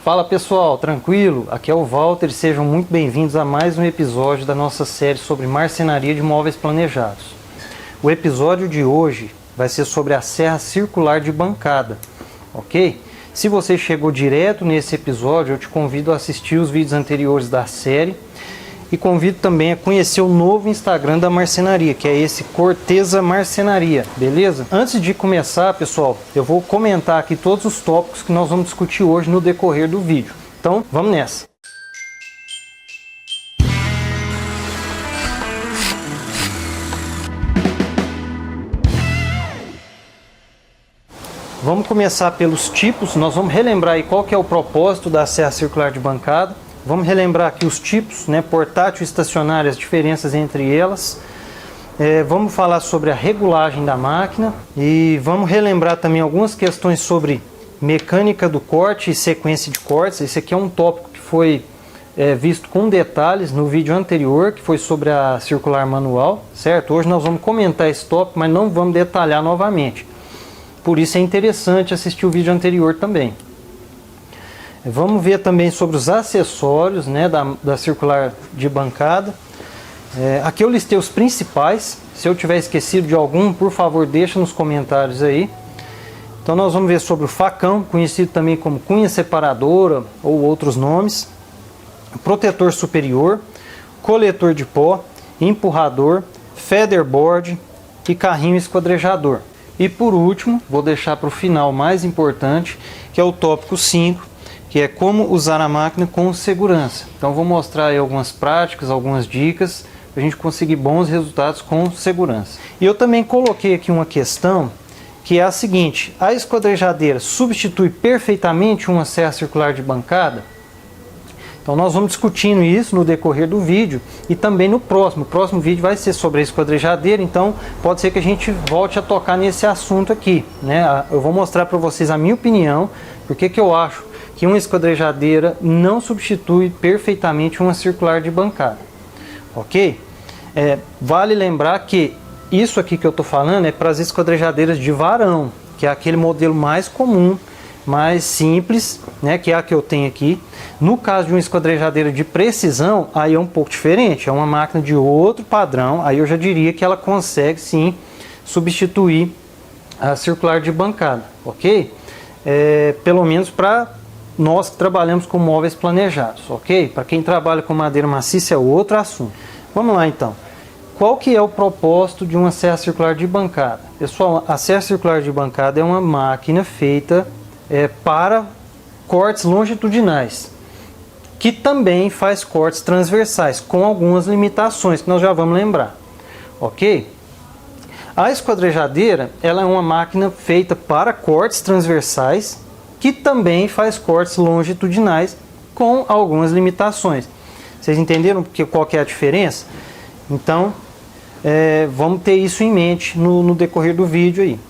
Fala pessoal, tranquilo? Aqui é o Walter e sejam muito bem-vindos a mais um episódio da nossa série sobre marcenaria de móveis planejados. O episódio de hoje vai ser sobre a serra circular de bancada, ok? Se você chegou direto nesse episódio, eu te convido a assistir os vídeos anteriores da série e convido também a conhecer o novo Instagram da marcenaria, que é esse Corteza Marcenaria, beleza? Antes de começar, pessoal, eu vou comentar aqui todos os tópicos que nós vamos discutir hoje no decorrer do vídeo. Então, vamos nessa! Vamos começar pelos tipos, nós vamos relembrar aí qual que é o propósito da serra circular de bancada. Vamos relembrar aqui os tipos, né, portátil e estacionária, as diferenças entre elas. Vamos falar sobre a regulagem da máquina e vamos relembrar também algumas questões sobre mecânica do corte e sequência de cortes. Esse aqui é um tópico que foi visto com detalhes no vídeo anterior, que foi sobre a circular manual, certo? Hoje nós vamos comentar esse tópico, mas não vamos detalhar novamente. Por isso é interessante assistir o vídeo anterior também. Vamos ver também sobre os acessórios, né, da circular de bancada. Aqui eu listei os principais. Se eu tiver esquecido de algum, por favor, deixa nos comentários aí. Então nós vamos ver sobre o facão, conhecido também como cunha separadora ou outros nomes. Protetor superior, coletor de pó, empurrador, featherboard e carrinho esquadrejador. E por último, vou deixar para o final o mais importante, que é o tópico 5, que é como usar a máquina com segurança. Então vou mostrar aí algumas práticas, algumas dicas, para a gente conseguir bons resultados com segurança. E eu também coloquei aqui uma questão, que é a seguinte: a esquadrejadeira substitui perfeitamente uma serra circular de bancada? Então nós vamos discutindo isso no decorrer do vídeo e também no próximo. O próximo vídeo vai ser sobre a esquadrejadeira, então pode ser que a gente volte a tocar nesse assunto aqui, né? Eu vou mostrar para vocês a minha opinião, porque que eu acho que uma esquadrejadeira não substitui perfeitamente uma circular de bancada, ok? Vale lembrar que isso aqui que eu estou falando é para as esquadrejadeiras de varão, que é aquele modelo mais comum, mais simples, né, que é a que eu tenho aqui. No caso de uma esquadrejadeira de precisão, aí é um pouco diferente, é uma máquina de outro padrão, aí eu já diria que ela consegue sim substituir a circular de bancada, ok? Pelo menos para nós que trabalhamos com móveis planejados, ok? Para quem trabalha com madeira maciça é outro assunto. Vamos lá então. Qual que é o propósito de uma serra circular de bancada? Pessoal, a serra circular de bancada é uma máquina feita para cortes longitudinais, que também faz cortes transversais, com algumas limitações que nós já vamos lembrar, ok? A esquadrejadeira, ela é uma máquina feita para cortes transversais, que também faz cortes longitudinais com algumas limitações. Vocês entenderam qual que é a diferença? Então, vamos ter isso em mente no decorrer do vídeo aí.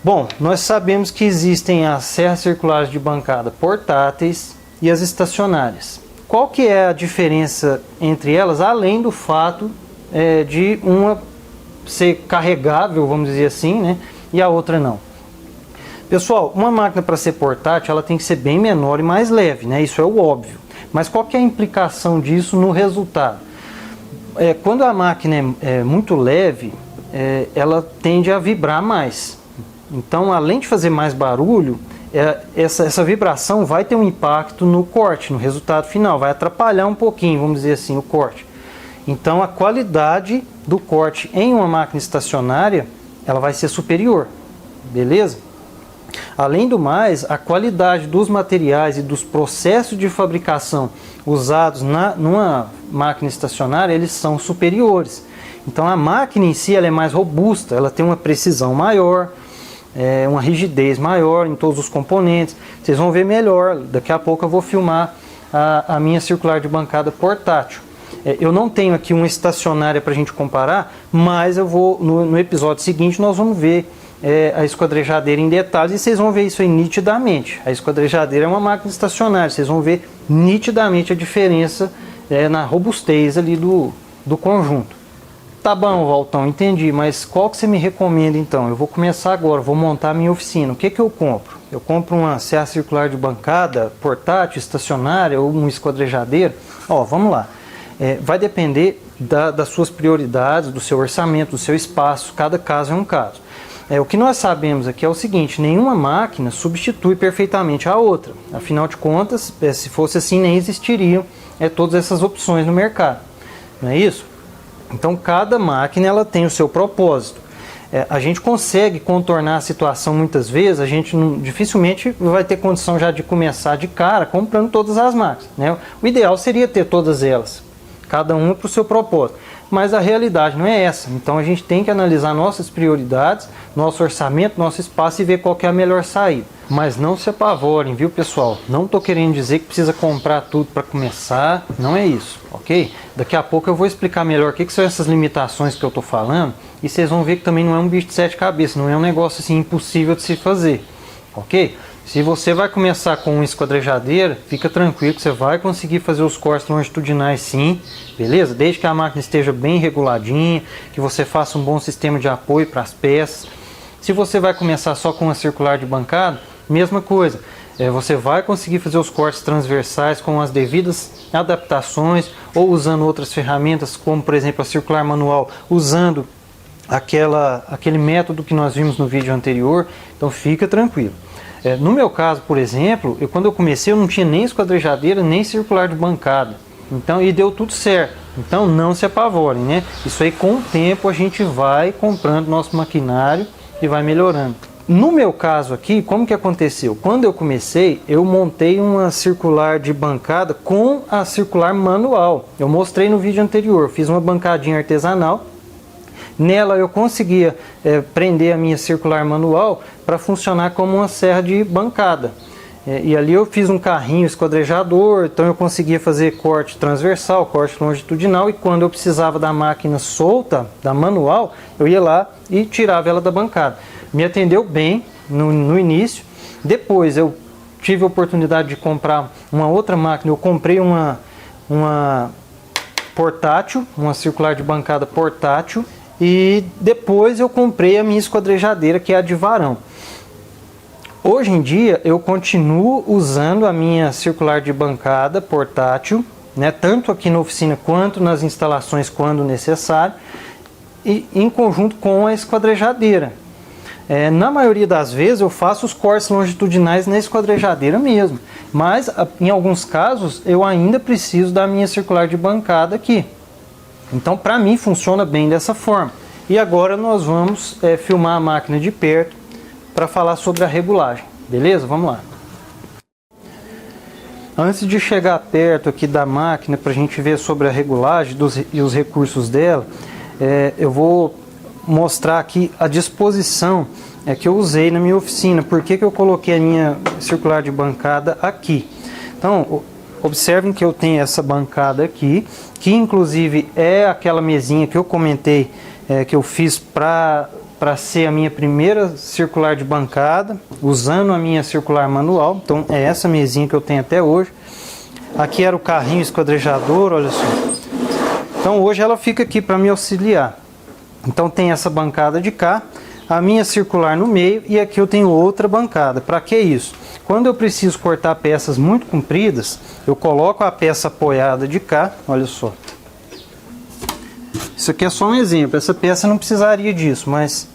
Bom, nós sabemos que existem as serras circulares de bancada portáteis e as estacionárias. Qual que é a diferença entre elas, além do fato de uma ser carregável, vamos dizer assim, né, e a outra não? Pessoal, uma máquina para ser portátil, ela tem que ser bem menor e mais leve, né? Isso é o óbvio. Mas qual que é a implicação disso no resultado? Quando a máquina é muito leve, ela tende a vibrar mais. Então, além de fazer mais barulho, essa vibração vai ter um impacto no corte, no resultado final. Vai atrapalhar um pouquinho, vamos dizer assim, o corte. Então, a qualidade do corte em uma máquina estacionária, ela vai ser superior, beleza? Além do mais, a qualidade dos materiais e dos processos de fabricação usados numa máquina estacionária, eles são superiores. Então a máquina em si ela é mais robusta, ela tem uma precisão maior, uma rigidez maior em todos os componentes. Vocês vão ver melhor, daqui a pouco eu vou filmar a minha circular de bancada portátil. Eu não tenho aqui uma estacionária para a gente comparar, mas eu vou no episódio seguinte nós vamos ver a esquadrejadeira em detalhes e vocês vão ver isso aí nitidamente. A esquadrejadeira é uma máquina estacionária, vocês vão ver nitidamente a diferença na robustez ali do conjunto. Tá bom, Valtão, entendi, mas qual que você me recomenda então? Eu vou começar agora, vou montar a minha oficina. O que que eu compro? eu compro uma serra circular de bancada, portátil, estacionária ou uma esquadrejadeira, ó, vamos lá. Vai depender das suas prioridades, do seu orçamento, do seu espaço, cada caso é um caso. O que nós sabemos aqui é o seguinte, nenhuma máquina substitui perfeitamente a outra. Afinal de contas, se fosse assim, nem existiriam todas essas opções no mercado. Não é isso? Então, cada máquina ela tem o seu propósito. A gente consegue contornar a situação muitas vezes, a gente dificilmente vai ter condição já de começar de cara comprando todas as máquinas, né? O ideal seria ter todas elas, cada uma para o seu propósito, mas a realidade não é essa. Então a gente tem que analisar nossas prioridades, nosso orçamento, nosso espaço e ver qual que é a melhor saída. Mas não se apavorem, viu pessoal? Não estou querendo dizer que precisa comprar tudo para começar, não é isso, ok? Daqui a pouco eu vou explicar melhor o que são essas limitações que eu estou falando e vocês vão ver que também não é um bicho de 7 cabeças, não é um negócio assim impossível de se fazer, ok? Se você vai começar com uma esquadrejadeira, fica tranquilo que você vai conseguir fazer os cortes longitudinais sim, beleza? Desde que a máquina esteja bem reguladinha, que você faça um bom sistema de apoio para as peças. Se você vai começar só com uma circular de bancada, mesma coisa. Você vai conseguir fazer os cortes transversais com as devidas adaptações ou usando outras ferramentas, como por exemplo a circular manual, usando aquele método que nós vimos no vídeo anterior. Então fica tranquilo. No meu caso, por exemplo, quando eu comecei eu não tinha nem esquadrejadeira, nem circular de bancada. Então, e deu tudo certo. Então não se apavorem, né? Isso aí com o tempo a gente vai comprando nosso maquinário e vai melhorando. No meu caso aqui, como que aconteceu? Quando eu comecei, eu montei uma circular de bancada com a circular manual. Eu mostrei no vídeo anterior, fiz uma bancadinha artesanal. Nela eu conseguia prender a minha circular manual para funcionar como uma serra de bancada. E ali eu fiz um carrinho esquadrejador, então eu conseguia fazer corte transversal, corte longitudinal, e quando eu precisava da máquina solta, da manual, eu ia lá e tirava ela da bancada. Me atendeu bem no início. Depois eu tive a oportunidade de comprar uma outra máquina. Eu comprei uma portátil, uma circular de bancada portátil, e depois eu comprei a minha esquadrejadeira, que é a de varão. Hoje em dia eu continuo usando a minha circular de bancada portátil, né, tanto aqui na oficina quanto nas instalações quando necessário, e em conjunto com a esquadrejadeira. Na maioria das vezes eu faço os cortes longitudinais na esquadrejadeira mesmo, mas em alguns casos eu ainda preciso da minha circular de bancada aqui. Então para mim funciona bem dessa forma. E agora nós vamos filmar a máquina de perto para falar sobre a regulagem, beleza? Vamos lá. Antes de chegar perto aqui da máquina para a gente ver sobre a regulagem e os recursos dela, eu vou mostrar aqui a disposição que eu usei na minha oficina. Por que eu coloquei a minha circular de bancada aqui? Então, observem que eu tenho essa bancada aqui, que inclusive é aquela mesinha que eu comentei, que eu fiz para ser a minha primeira circular de bancada, usando a minha circular manual. Então é essa mesinha que eu tenho até hoje. Aqui era o carrinho esquadrejador, olha só. Então hoje ela fica aqui para me auxiliar. Então tem essa bancada de cá, a minha circular no meio, e aqui eu tenho outra bancada. Para que isso? Quando eu preciso cortar peças muito compridas, eu coloco a peça apoiada de cá, olha só. Isso aqui é só um exemplo, essa peça não precisaria disso, mas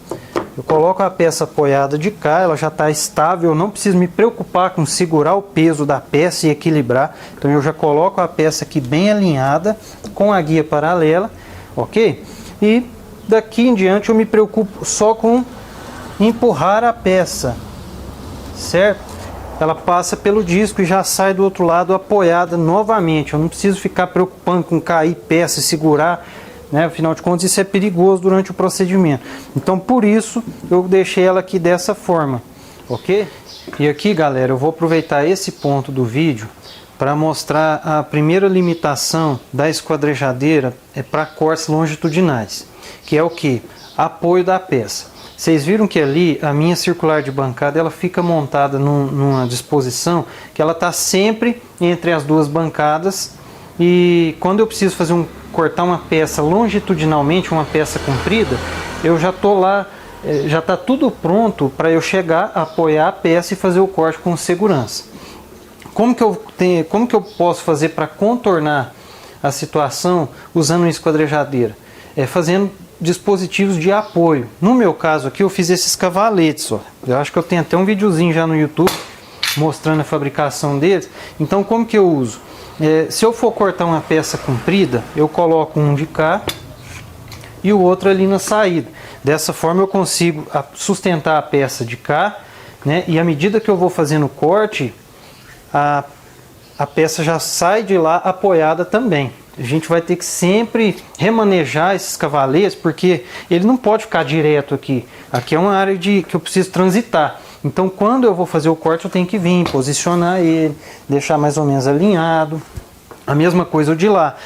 eu coloco a peça apoiada de cá, ela já está estável, eu não preciso me preocupar com segurar o peso da peça e equilibrar. Então eu já coloco a peça aqui bem alinhada, com a guia paralela, ok? E daqui em diante eu me preocupo só com empurrar a peça, certo? Ela passa pelo disco e já sai do outro lado apoiada novamente. Eu não preciso ficar preocupando com cair peça e segurar, né? Afinal de contas isso é perigoso durante o procedimento. Então por isso eu deixei ela aqui dessa forma, ok? E aqui, galera, eu vou aproveitar esse ponto do vídeo para mostrar a primeira limitação da esquadrejadeira para cortes longitudinais, que é o que? Apoio da peça. Vocês viram que ali a minha circular de bancada ela fica montada numa disposição que ela está sempre entre as duas bancadas, e quando eu preciso fazer cortar uma peça longitudinalmente, uma peça comprida, eu já estou lá já está tudo pronto para eu chegar, apoiar a peça e fazer o corte com segurança. Como que eu posso fazer para contornar a situação usando uma esquadrejadeira? Fazendo dispositivos de apoio. No meu caso aqui eu fiz esses cavaletes, ó. Eu acho que eu tenho até um videozinho já no YouTube mostrando a fabricação deles. Então como que eu uso? Se eu for cortar uma peça comprida, eu coloco um de cá e o outro ali na saída. Dessa forma eu consigo sustentar a peça de cá, né? E à medida que eu vou fazendo o corte, a peça já sai de lá apoiada também. A gente vai ter que sempre remanejar esses cavaletes, porque ele não pode ficar direto aqui. Aqui é uma área que eu preciso transitar. Então quando eu vou fazer o corte eu tenho que vir, posicionar ele, deixar mais ou menos alinhado. A mesma coisa o de lá.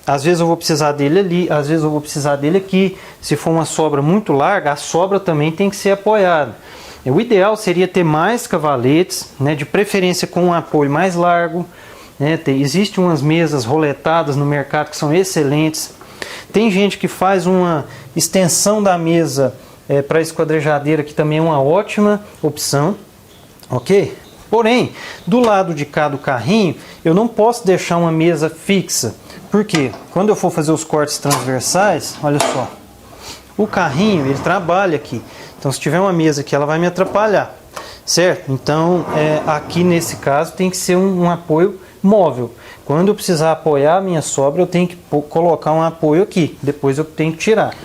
Às vezes eu vou precisar dele ali, às vezes eu vou precisar dele aqui. Se for uma sobra muito larga, a sobra também tem que ser apoiada. O ideal seria ter mais cavaletes, né, de preferência com um apoio mais largo. Né, existem umas mesas roletadas no mercado que são excelentes. Tem gente que faz uma extensão da mesa para esquadrejadeira, que também é uma ótima opção, ok? Porém, do lado de cá do carrinho, eu não posso deixar uma mesa fixa. Por quê? Quando eu for fazer os cortes transversais, olha só, o carrinho ele trabalha aqui. Então se tiver uma mesa aqui, ela vai me atrapalhar, certo? Então aqui nesse caso tem que ser um apoio móvel. Quando eu precisar apoiar a minha sobra, eu tenho que colocar um apoio aqui, depois eu tenho que tirar.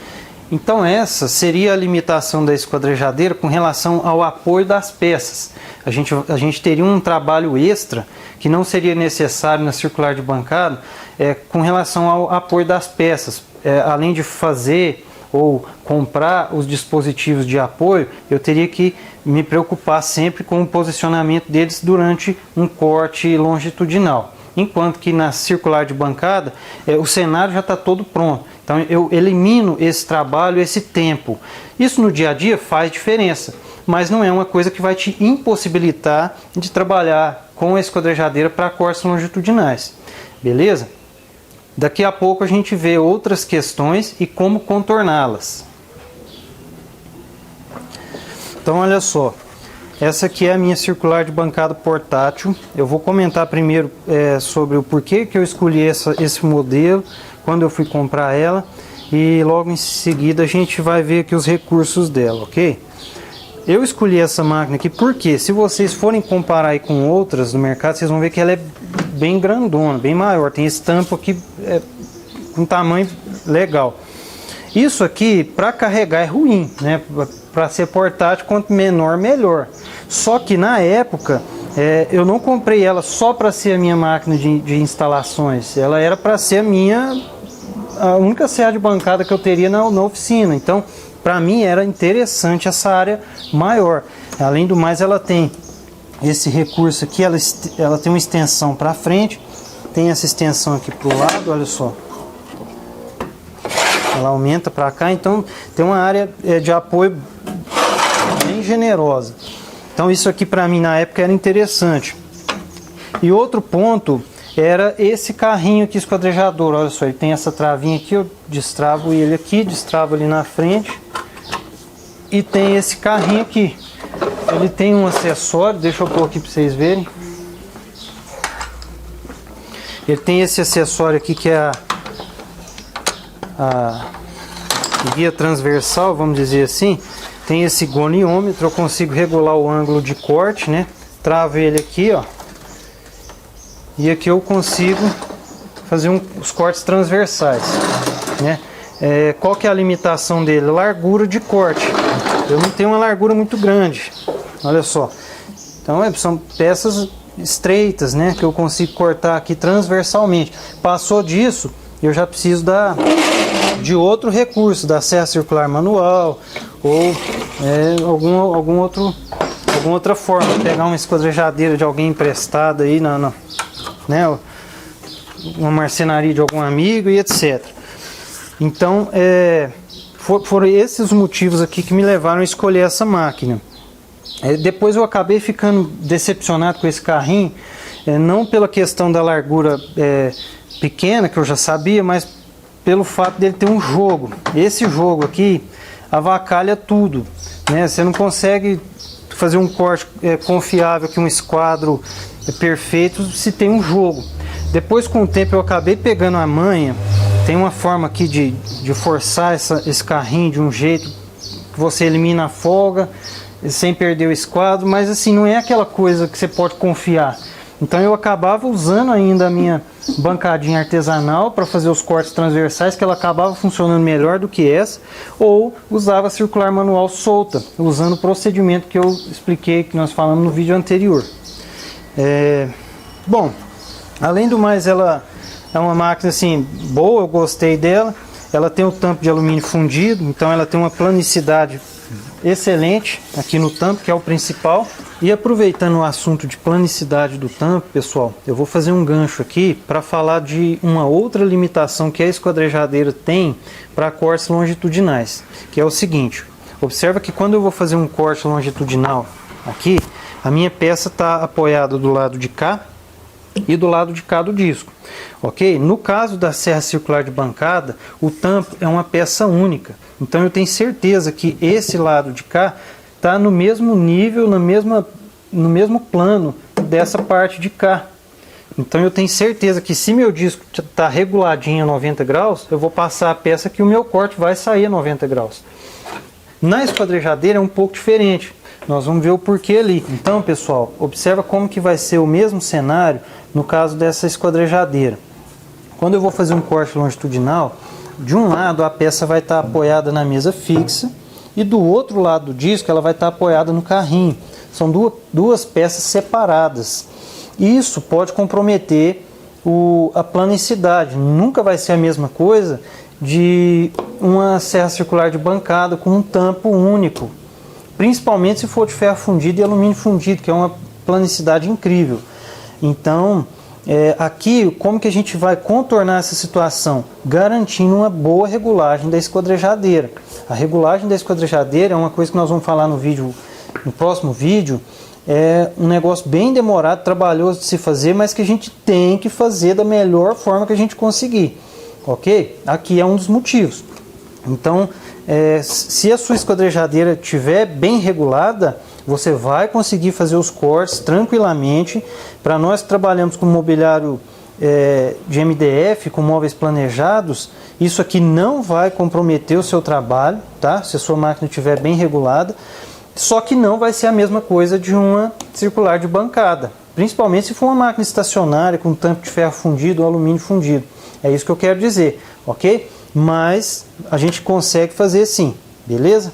Então essa seria a limitação da esquadrejadeira com relação ao apoio das peças. A gente teria um trabalho extra que não seria necessário na circular de bancada com relação ao apoio das peças. Além de fazer ou comprar os dispositivos de apoio, eu teria que me preocupar sempre com o posicionamento deles durante um corte longitudinal. Enquanto que na circular de bancada, o cenário já está todo pronto. Então eu elimino esse trabalho, esse tempo. Isso no dia a dia faz diferença, mas não é uma coisa que vai te impossibilitar de trabalhar com a esquadrejadeira para cortes longitudinais. Beleza? Daqui a pouco a gente vê outras questões e como contorná-las. Então olha só. Essa aqui é a minha circular de bancada portátil. Eu vou comentar primeiro sobre o porquê que eu escolhi esse modelo, quando eu fui comprar ela, e logo em seguida a gente vai ver aqui os recursos dela, ok? Eu escolhi essa máquina aqui porque, se vocês forem comparar aí com outras no mercado, vocês vão ver que ela é bem grandona, bem maior. Tem esse tampo aqui com tamanho legal. Isso aqui, para carregar, é ruim, né? Para ser portátil, quanto menor, melhor. Só que na época, eu não comprei ela só para ser a minha máquina de instalações. Ela era para ser a única serra de bancada que eu teria na oficina. Então, para mim, era interessante essa área maior. Além do mais, ela tem esse recurso aqui, ela tem uma extensão para frente, tem essa extensão aqui para o lado, olha só. Ela aumenta para cá, então tem uma área de apoio bem generosa. Então isso aqui para mim na época era interessante. E outro ponto era esse carrinho aqui esquadrejador. Olha só, ele tem essa travinha aqui, eu destravo ele aqui, destravo ali na frente. E tem esse carrinho aqui. Ele tem um acessório, deixa eu pôr aqui para vocês verem. Ele tem esse acessório aqui que é a guia transversal, vamos dizer assim. Tem esse goniômetro, eu consigo regular o ângulo de corte, né? Travo ele aqui, ó. E aqui eu consigo fazer os cortes transversais, né? Qual que é a limitação dele? Largura de corte. Eu não tenho uma largura muito grande, olha só. Então são peças estreitas, né? Que eu consigo cortar aqui transversalmente. Passou disso, eu já preciso de outro recurso, da serra circular manual ou alguma outra forma, pegar uma esquadrejadeira de alguém emprestada aí né, uma marcenaria de algum amigo e etc. Então foram esses os motivos aqui que me levaram a escolher essa máquina. Depois eu acabei ficando decepcionado com esse carrinho, não pela questão da largura pequena, que eu já sabia, mas pelo fato dele ter um jogo. Esse jogo aqui, avacalha tudo, né? Você não consegue fazer um corte confiável, que um esquadro perfeito, se tem um jogo. Depois, com o tempo, eu acabei pegando a manha. Tem uma forma aqui de forçar esse carrinho de um jeito que você elimina a folga sem perder o esquadro, mas assim, não é aquela coisa que você pode confiar. Então eu acabava usando ainda a minha bancadinha artesanal para fazer os cortes transversais, que ela acabava funcionando melhor do que essa, ou usava a circular manual solta, usando o procedimento que eu expliquei, que nós falamos no vídeo anterior. Bom, além do mais, ela é uma máquina assim boa, eu gostei dela. Ela tem o tampo de alumínio fundido, então ela tem uma planicidade excelente aqui no tampo, que é o principal. E aproveitando o assunto de planicidade do tampo, pessoal, eu vou fazer um gancho aqui para falar de uma outra limitação que a esquadrejadeira tem para cortes longitudinais, que é o seguinte: observa que quando eu vou fazer um corte longitudinal aqui, a minha peça está apoiada do lado de cá e do lado de cá do disco, ok? No caso da serra circular de bancada, o tampo é uma peça única, então eu tenho certeza que esse lado de cá está no mesmo nível, no mesmo plano dessa parte de cá. Então eu tenho certeza que se meu disco está reguladinho a 90 graus, eu vou passar a peça que o meu corte vai sair a 90 graus. Na esquadrejadeira é um pouco diferente. Nós vamos ver o porquê ali. Então, pessoal, observa como que vai ser o mesmo cenário no caso dessa esquadrejadeira. Quando eu vou fazer um corte longitudinal, de um lado a peça vai estar apoiada na mesa fixa e do outro lado do disco ela vai estar apoiada no carrinho. São duas peças separadas. Isso pode comprometer a planicidade. Nunca vai ser a mesma coisa de uma serra circular de bancada com um tampo único. Principalmente se for de ferro fundido e alumínio fundido, que é uma planicidade incrível. Então, aqui, como que a gente vai contornar essa situação? Garantindo uma boa regulagem da esquadrejadeira. A regulagem da esquadrejadeira é uma coisa que nós vamos falar no próximo vídeo. É um negócio bem demorado, trabalhoso de se fazer, mas que a gente tem que fazer da melhor forma que a gente conseguir. Ok? Aqui é um dos motivos. Então, se a sua esquadrejadeira estiver bem regulada, você vai conseguir fazer os cortes tranquilamente. Para nós que trabalhamos com mobiliário de MDF, com móveis planejados, isso aqui não vai comprometer o seu trabalho, tá? Se a sua máquina estiver bem regulada. Só que não vai ser a mesma coisa de uma circular de bancada, principalmente se for uma máquina estacionária com tampo de ferro fundido ou alumínio fundido. É isso que eu quero dizer, ok? Mas a gente consegue fazer sim, beleza?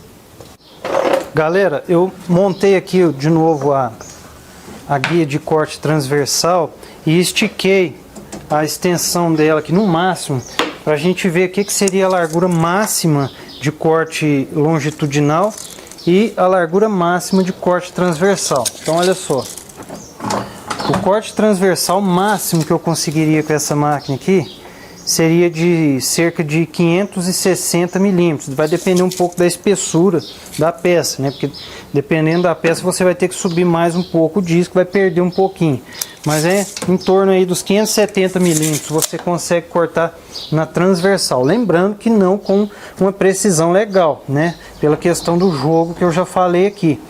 Galera, eu montei aqui de novo a guia de corte transversal e estiquei a extensão dela aqui no máximo para a gente ver o que seria a largura máxima de corte longitudinal e a largura máxima de corte transversal. Então olha só, o corte transversal máximo que eu conseguiria com essa máquina aqui seria de cerca de 560 milímetros. Vai depender um pouco da espessura da peça, né? Porque dependendo da peça você vai ter que subir mais um pouco o disco, vai perder um pouquinho. Mas é em torno aí dos 570 milímetros você consegue cortar na transversal. Lembrando que não com uma precisão legal, né? Pela questão do jogo que eu já falei aqui.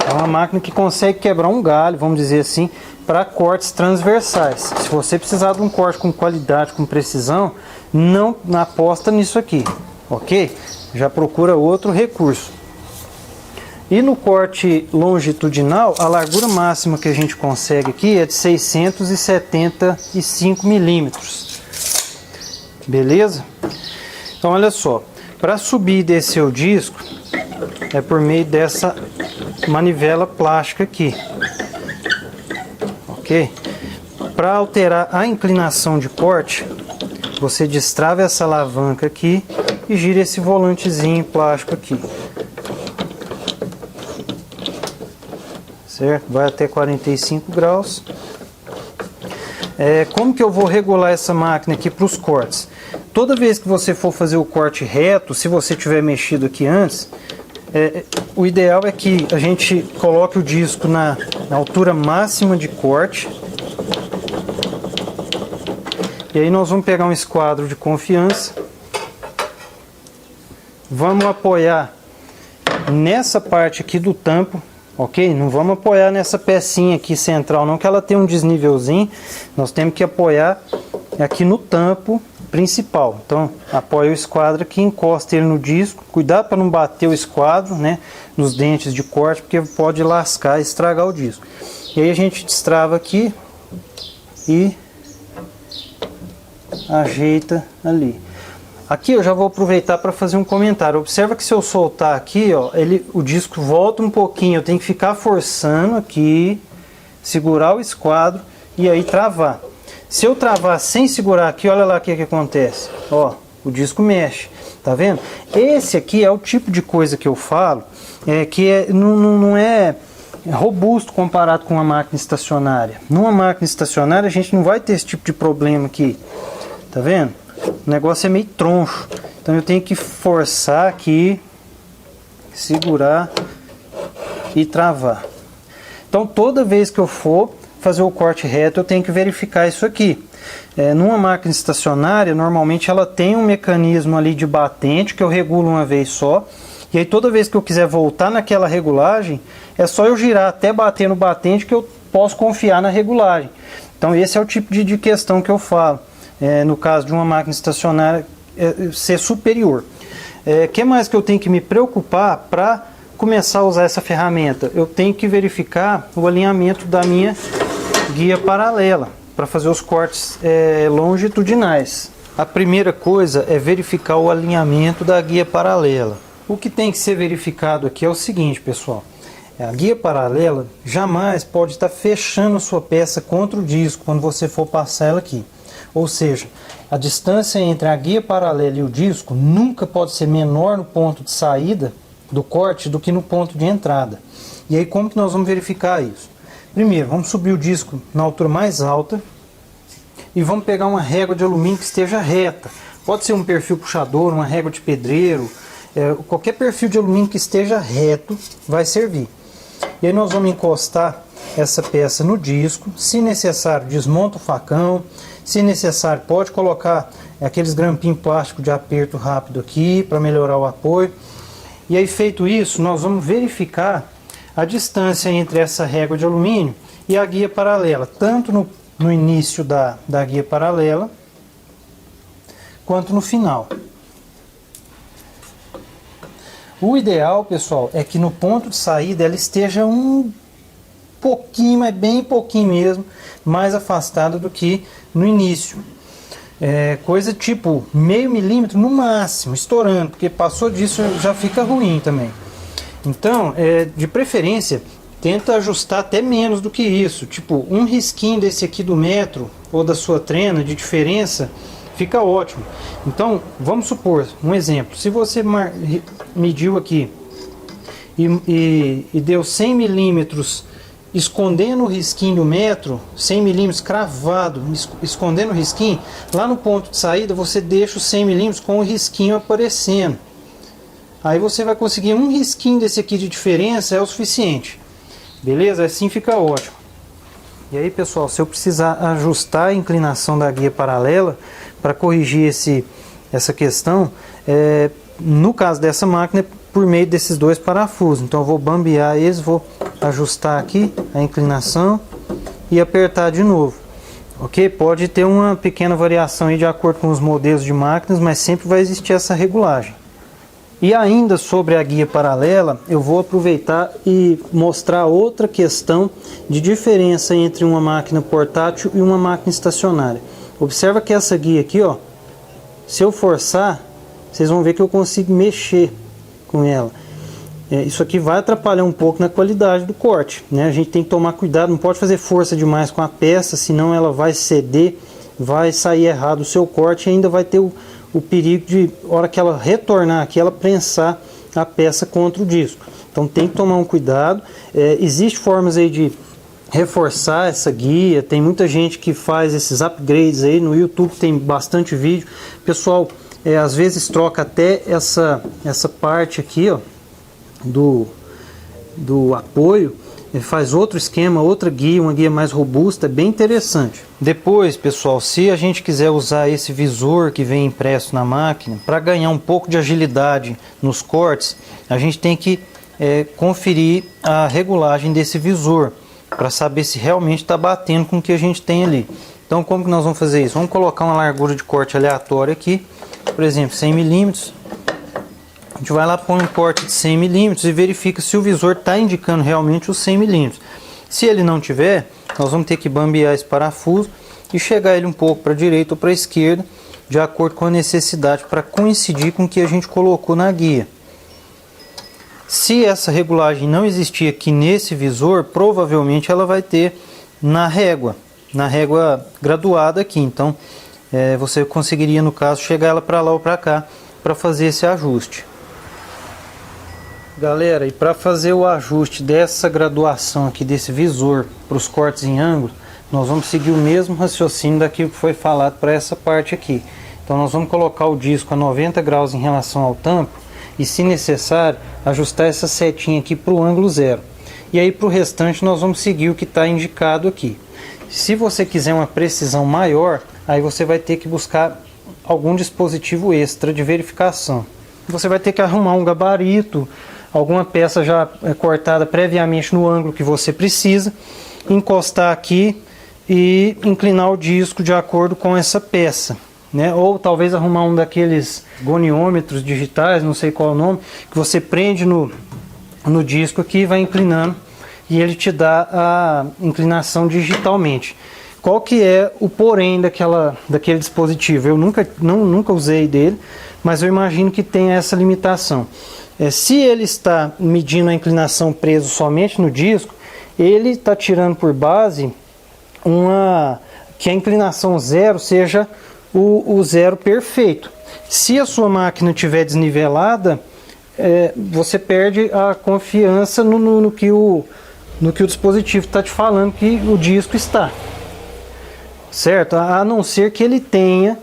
É uma máquina que consegue quebrar um galho, vamos dizer assim, para cortes transversais. Se você precisar de um corte com qualidade, com precisão, não aposta nisso aqui, ok? Já procura outro recurso. E no corte longitudinal, a largura máxima que a gente consegue aqui é de 675 milímetros. Beleza? Então olha só, para subir e descer o disco é por meio dessa manivela plástica aqui. Ok? Para alterar a inclinação de corte, você destrava essa alavanca aqui e gira esse volantezinho plástico aqui. Certo? Vai até 45 graus. Como que eu vou regular essa máquina aqui para os cortes? Toda vez que você for fazer o corte reto, se você tiver mexido aqui antes, o ideal é que a gente coloque o disco na altura máxima de corte. E aí nós vamos pegar um esquadro de confiança. Vamos apoiar nessa parte aqui do tampo, ok? Não vamos apoiar nessa pecinha aqui central não, que ela tem um desnívelzinho. Nós temos que apoiar aqui no tampo principal. Então, apoia o esquadro aqui, encosta ele no disco. Cuidado para não bater o esquadro, né, nos dentes de corte, porque pode lascar e estragar o disco. E aí a gente destrava aqui e ajeita ali. Aqui eu já vou aproveitar para fazer um comentário. Observa que se eu soltar aqui, ó, o disco volta um pouquinho. Eu tenho que ficar forçando aqui, segurar o esquadro e aí travar. Se eu travar sem segurar aqui, olha lá o que acontece. Ó, o disco mexe. Tá vendo? Esse aqui é o tipo de coisa que eu falo, não é robusto comparado com uma máquina estacionária. Numa máquina estacionária a gente não vai ter esse tipo de problema aqui. Tá vendo? O negócio é meio troncho. Então eu tenho que forçar aqui, segurar e travar. Então toda vez que eu for fazer o corte reto eu tenho que verificar isso aqui. Numa máquina estacionária, normalmente ela tem um mecanismo ali de batente que eu regulo uma vez só. E aí toda vez que eu quiser voltar naquela regulagem, é só eu girar até bater no batente que eu posso confiar na regulagem. Então esse é o tipo de questão que eu falo. No caso de uma máquina estacionária ser superior. Que mais que eu tenho que me preocupar para começar a usar essa ferramenta? Eu tenho que verificar o alinhamento da minha guia paralela para fazer os cortes longitudinais. A primeira coisa é verificar o alinhamento da guia paralela. O que tem que ser verificado aqui é o seguinte, pessoal. A guia paralela jamais pode estar fechando sua peça contra o disco quando você for passar ela aqui. Ou seja, a distância entre a guia paralela e o disco nunca pode ser menor no ponto de saída do corte do que no ponto de entrada. E aí como que nós vamos verificar isso? Primeiro, vamos subir o disco na altura mais alta e vamos pegar uma régua de alumínio que esteja reta. Pode ser um perfil puxador, uma régua de pedreiro, qualquer perfil de alumínio que esteja reto vai servir. E aí nós vamos encostar essa peça no disco. Se necessário, desmonta o facão. Se necessário, pode colocar aqueles grampinhos plásticos de aperto rápido aqui para melhorar o apoio. E aí, feito isso, nós vamos verificar a distância entre essa régua de alumínio e a guia paralela, tanto no início da guia paralela quanto no final. O ideal, pessoal, é que no ponto de saída ela esteja um pouquinho, mas bem pouquinho mesmo, mais afastada do que no início. Coisa tipo meio milímetro no máximo, estourando, porque passou disso já fica ruim também. Então, de preferência, tenta ajustar até menos do que isso. Tipo, um risquinho desse aqui do metro ou da sua trena de diferença fica ótimo. Então, vamos supor, um exemplo, se você mediu aqui e deu 100 milímetros escondendo o risquinho do metro, 100 milímetros cravado, escondendo o risquinho, lá no ponto de saída você deixa os 100 milímetros com o risquinho aparecendo. Aí você vai conseguir um risquinho desse aqui de diferença, é o suficiente. Beleza? Assim fica ótimo. E aí, pessoal, se eu precisar ajustar a inclinação da guia paralela para corrigir essa questão, no caso dessa máquina, é por meio desses dois parafusos. Então eu vou bambear eles, vou ajustar aqui a inclinação e apertar de novo. Ok? Pode ter uma pequena variação aí de acordo com os modelos de máquinas, mas sempre vai existir essa regulagem. E ainda sobre a guia paralela, eu vou aproveitar e mostrar outra questão de diferença entre uma máquina portátil e uma máquina estacionária. Observa que essa guia aqui, ó, se eu forçar, vocês vão ver que eu consigo mexer com ela. Isso aqui vai atrapalhar um pouco na qualidade do corte, né? A gente tem que tomar cuidado, não pode fazer força demais com a peça, senão ela vai ceder, vai sair errado o seu corte e ainda vai ter o perigo de, hora que ela retornar aqui, ela prensar a peça contra o disco. Então tem que tomar um cuidado. Existem formas aí de reforçar essa guia, tem muita gente que faz esses upgrades aí, no YouTube tem bastante vídeo. Pessoal, às vezes troca até essa parte aqui, ó, do apoio, faz outro esquema, outra guia, uma guia mais robusta, é bem interessante. Depois, pessoal, se a gente quiser usar esse visor que vem impresso na máquina, para ganhar um pouco de agilidade nos cortes, a gente tem que conferir a regulagem desse visor, para saber se realmente está batendo com o que a gente tem ali. Então, como que nós vamos fazer isso? Vamos colocar uma largura de corte aleatória aqui, por exemplo, 100 milímetros. A gente vai lá, põe um corte de 100 milímetros e verifica se o visor está indicando realmente os 100 milímetros. Se ele não tiver, nós vamos ter que bambear esse parafuso e chegar ele um pouco para a direita ou para a esquerda, de acordo com a necessidade, para coincidir com o que a gente colocou na guia. Se essa regulagem não existir aqui nesse visor, provavelmente ela vai ter na régua graduada aqui. Então, você conseguiria, no caso, chegar ela para lá ou para cá para fazer esse ajuste. Galera, e para fazer o ajuste dessa graduação aqui desse visor para os cortes em ângulo, nós vamos seguir o mesmo raciocínio daquilo que foi falado para essa parte aqui. Então nós vamos colocar o disco a 90 graus em relação ao tampo e, se necessário, ajustar essa setinha aqui para o ângulo zero. E aí para o restante nós vamos seguir o que está indicado aqui. Se você quiser uma precisão maior, aí você vai ter que buscar algum dispositivo extra de verificação. Você vai ter que arrumar um gabarito, alguma peça já cortada previamente no ângulo que você precisa, encostar aqui e inclinar o disco de acordo com essa peça, né? Ou talvez arrumar um daqueles goniômetros digitais, não sei qual é o nome, que você prende no disco aqui e vai inclinando e ele te dá a inclinação digitalmente. Qual que é o porém daquele dispositivo? Eu nunca usei dele, mas eu imagino que tenha essa limitação. Se ele está medindo a inclinação preso somente no disco, ele está tirando por base que a inclinação zero seja o zero perfeito. Se a sua máquina estiver desnivelada, você perde a confiança no que o dispositivo está te falando que o disco está. Certo? A não ser que ele tenha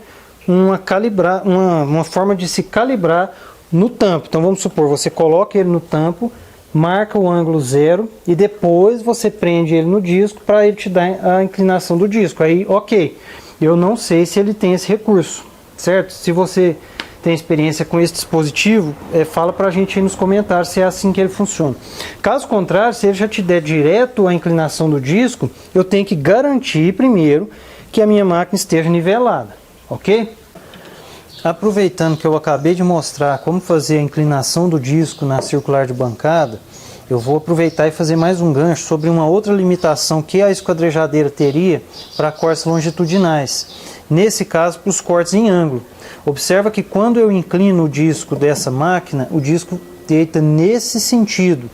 uma forma de se calibrar no tampo. Então vamos supor, você coloca ele no tampo, marca o ângulo zero e depois você prende ele no disco para ele te dar a inclinação do disco. Aí, ok, eu não sei se ele tem esse recurso, certo? Se você tem experiência com esse dispositivo, fala para a gente aí nos comentários se é assim que ele funciona. Caso contrário, se ele já te der direto a inclinação do disco, eu tenho que garantir primeiro que a minha máquina esteja nivelada, ok? Aproveitando que eu acabei de mostrar como fazer a inclinação do disco na circular de bancada, eu vou aproveitar e fazer mais um gancho sobre uma outra limitação que a esquadrejadeira teria para cortes longitudinais. Nesse caso, para os cortes em ângulo. Observa que quando eu inclino o disco dessa máquina, o disco deita nesse sentido.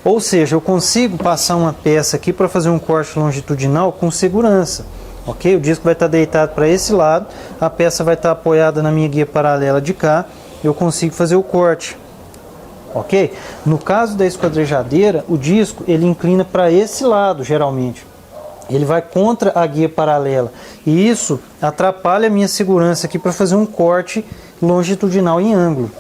Ou seja, eu consigo passar uma peça aqui para fazer um corte longitudinal com segurança. Ok? O disco vai estar deitado para esse lado, a peça vai estar apoiada na minha guia paralela de cá, eu consigo fazer o corte. Ok? No caso da esquadrejadeira, o disco ele inclina para esse lado, geralmente. Ele vai contra a guia paralela. E isso atrapalha a minha segurança aqui para fazer um corte longitudinal em ângulo.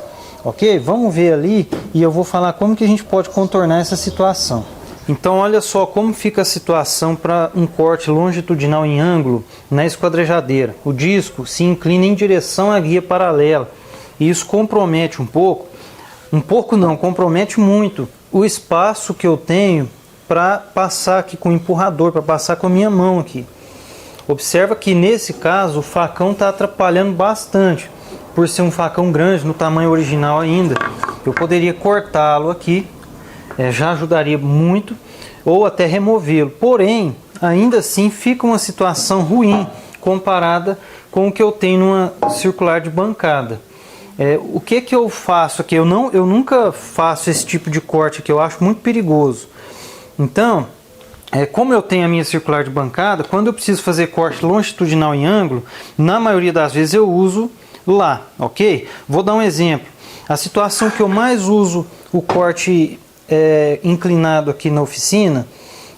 Ok? Vamos ver ali e eu vou falar como que a gente pode contornar essa situação. Então olha só como fica a situação para um corte longitudinal em ângulo na esquadrejadeira. O disco se inclina em direção à guia paralela e isso compromete compromete muito o espaço que eu tenho para passar aqui com o empurrador, para passar com a minha mão aqui. Observa que nesse caso o facão está atrapalhando bastante, por ser um facão grande no tamanho original ainda. Eu poderia cortá-lo aqui, já ajudaria muito, ou até removê-lo. Porém, ainda assim fica uma situação ruim comparada com o que eu tenho numa circular de bancada. O que eu faço aqui? Eu nunca faço esse tipo de corte que eu acho muito perigoso. Então, como eu tenho a minha circular de bancada, quando eu preciso fazer corte longitudinal em ângulo, na maioria das vezes eu uso lá, ok? Vou dar um exemplo. A situação que eu mais uso o corte inclinado aqui na oficina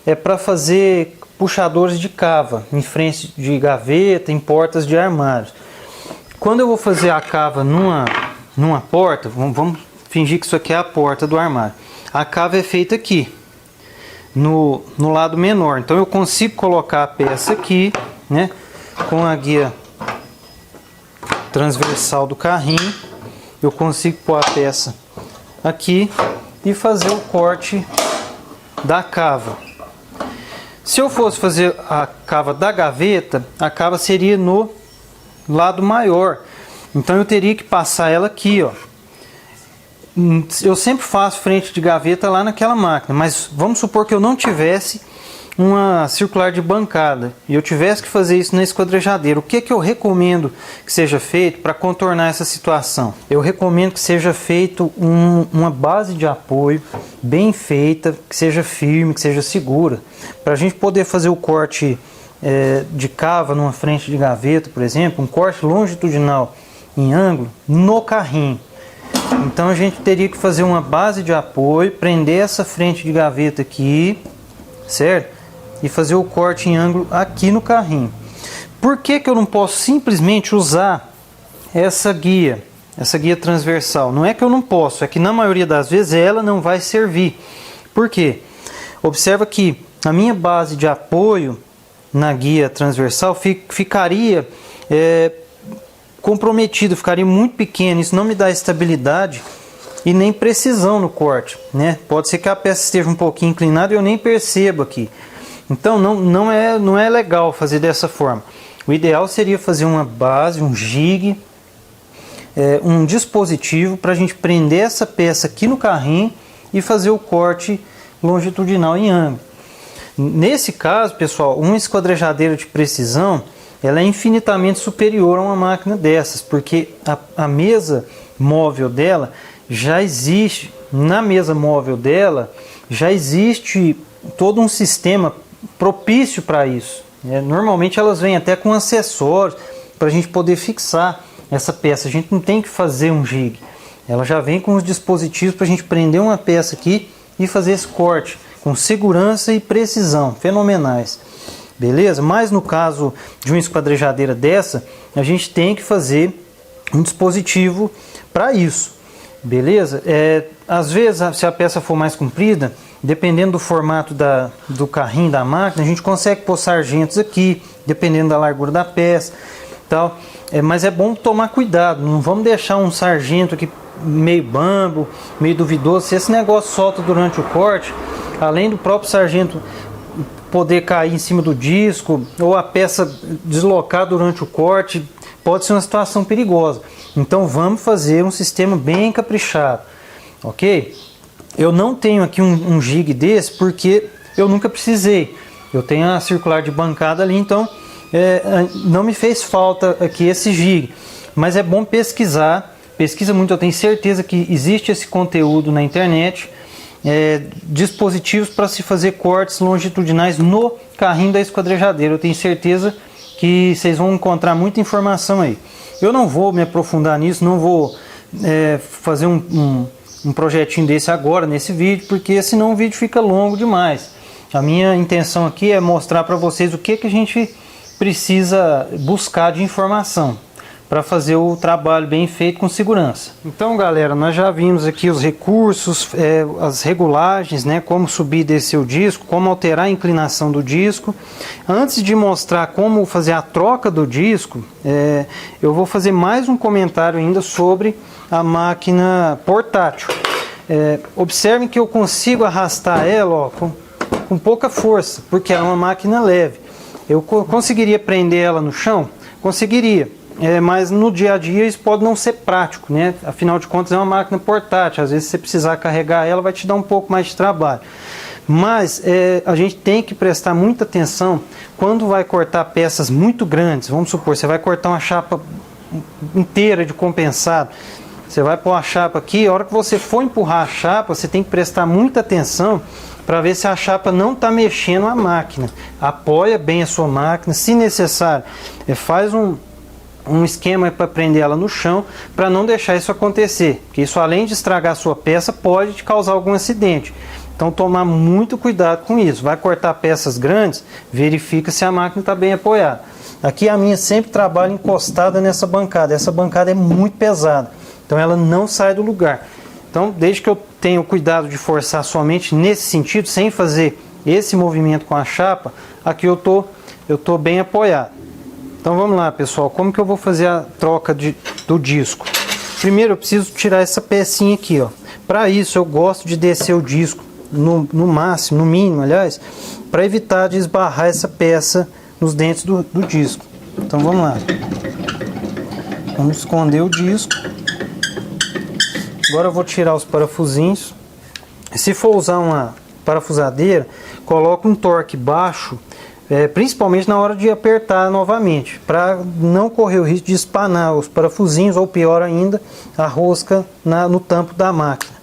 é para fazer puxadores de cava em frente de gaveta, em portas de armários. Quando eu vou fazer a cava numa porta, vamos fingir que isso aqui é a porta do armário. A cava é feita aqui, no lado menor. Então eu consigo colocar a peça aqui, né, com a guia transversal do carrinho. Eu consigo pôr a peça aqui e fazer o corte da cava. Se eu fosse fazer a cava da gaveta, a cava seria no lado maior. Então eu teria que passar ela aqui, ó. Eu sempre faço frente de gaveta lá naquela máquina, mas vamos supor que eu não tivesse uma circular de bancada e eu tivesse que fazer isso na esquadrejadeira. O que eu recomendo que seja feito para contornar essa situação? Eu recomendo que seja feito uma base de apoio bem feita, que seja firme, que seja segura, para a gente poder fazer o corte de cava numa frente de gaveta, por exemplo, um corte longitudinal em ângulo no carrinho. Então a gente teria que fazer uma base de apoio, prender essa frente de gaveta aqui, certo? E fazer o corte em ângulo aqui no carrinho. Por que eu não posso simplesmente usar essa guia transversal? Não é que eu não posso, é que na maioria das vezes ela não vai servir. Por quê? Observa que a minha base de apoio na guia transversal ficaria comprometido, ficaria muito pequeno. Isso não me dá estabilidade e nem precisão no corte, né? Pode ser que a peça esteja um pouquinho inclinada e eu nem percebo aqui. Então não é legal fazer dessa forma. O ideal seria fazer uma base, um jig, um dispositivo para a gente prender essa peça aqui no carrinho e fazer o corte longitudinal em ângulo. Nesse caso, pessoal, uma esquadrejadeira de precisão ela é infinitamente superior a uma máquina dessas, porque a mesa móvel dela já existe, na mesa móvel dela já existe todo um sistema propício para isso. Normalmente elas vêm até com acessórios para a gente poder fixar essa peça. A gente não tem que fazer um jig, ela já vem com os dispositivos para a gente prender uma peça aqui e fazer esse corte com segurança e precisão fenomenais. Beleza? Mas no caso de uma esquadrejadeira dessa, a gente tem que fazer um dispositivo para isso. Beleza? Às vezes, se a peça for mais comprida, dependendo do formato do carrinho da máquina, a gente consegue pôr sargentos aqui, dependendo da largura da peça, tal. Mas é bom tomar cuidado, não vamos deixar um sargento aqui meio bambo, meio duvidoso. Se esse negócio solta durante o corte, além do próprio sargento poder cair em cima do disco ou a peça deslocar durante o corte, pode ser uma situação perigosa. Então vamos fazer um sistema bem caprichado, ok? Eu não tenho aqui um jig desse porque eu nunca precisei. Eu tenho a circular de bancada ali, então não me fez falta aqui esse jig. Mas é bom pesquisar, pesquisa muito, eu tenho certeza que existe esse conteúdo na internet. Dispositivos para se fazer cortes longitudinais no carrinho da esquadrejadeira. Eu tenho certeza que vocês vão encontrar muita informação aí. Eu não vou me aprofundar nisso, não vou fazer um projetinho desse agora nesse vídeo, porque senão o vídeo fica longo demais. A minha intenção aqui é mostrar para vocês o que a gente precisa buscar de informação para fazer o trabalho bem feito com segurança. Então, galera, nós já vimos aqui os recursos, as regulagens, né, como subir e descer o disco, como alterar a inclinação do disco. Antes de mostrar como fazer a troca do disco, eu vou fazer mais um comentário ainda sobre a máquina portátil. Observem que eu consigo arrastar ela, ó, com pouca força, porque ela é uma máquina leve. Eu conseguiria prender ela no chão? Conseguiria. Mas no dia a dia isso pode não ser prático, né? Afinal de contas é uma máquina portátil, às vezes se você precisar carregar ela vai te dar um pouco mais de trabalho. Mas a gente tem que prestar muita atenção quando vai cortar peças muito grandes. Vamos supor, você vai cortar uma chapa inteira de compensado, você vai pôr a chapa aqui, a hora que você for empurrar a chapa, você tem que prestar muita atenção para ver se a chapa não está mexendo a máquina. Apoia bem a sua máquina, se necessário, faz um esquema para prender ela no chão, para não deixar isso acontecer, porque isso, além de estragar a sua peça, pode te causar algum acidente. Então tomar muito cuidado com isso. Vai cortar peças grandes, verifica se a máquina está bem apoiada. Aqui a minha sempre trabalha encostada nessa bancada. Essa bancada é muito pesada, então ela não sai do lugar. Então, desde que eu tenho cuidado de forçar somente nesse sentido, sem fazer esse movimento com a chapa, aqui eu tô bem apoiado. Então vamos lá, pessoal, como que eu vou fazer a troca do disco? Primeiro eu preciso tirar essa pecinha aqui, ó. Para isso eu gosto de descer o disco no máximo, no mínimo, aliás, para evitar de esbarrar essa peça nos dentes do disco. Então vamos lá. Vamos esconder o disco. Agora eu vou tirar os parafusinhos. Se for usar uma parafusadeira, coloque um torque baixo, principalmente na hora de apertar novamente, para não correr o risco de espanar os parafusinhos ou pior ainda, a rosca no tampo da máquina.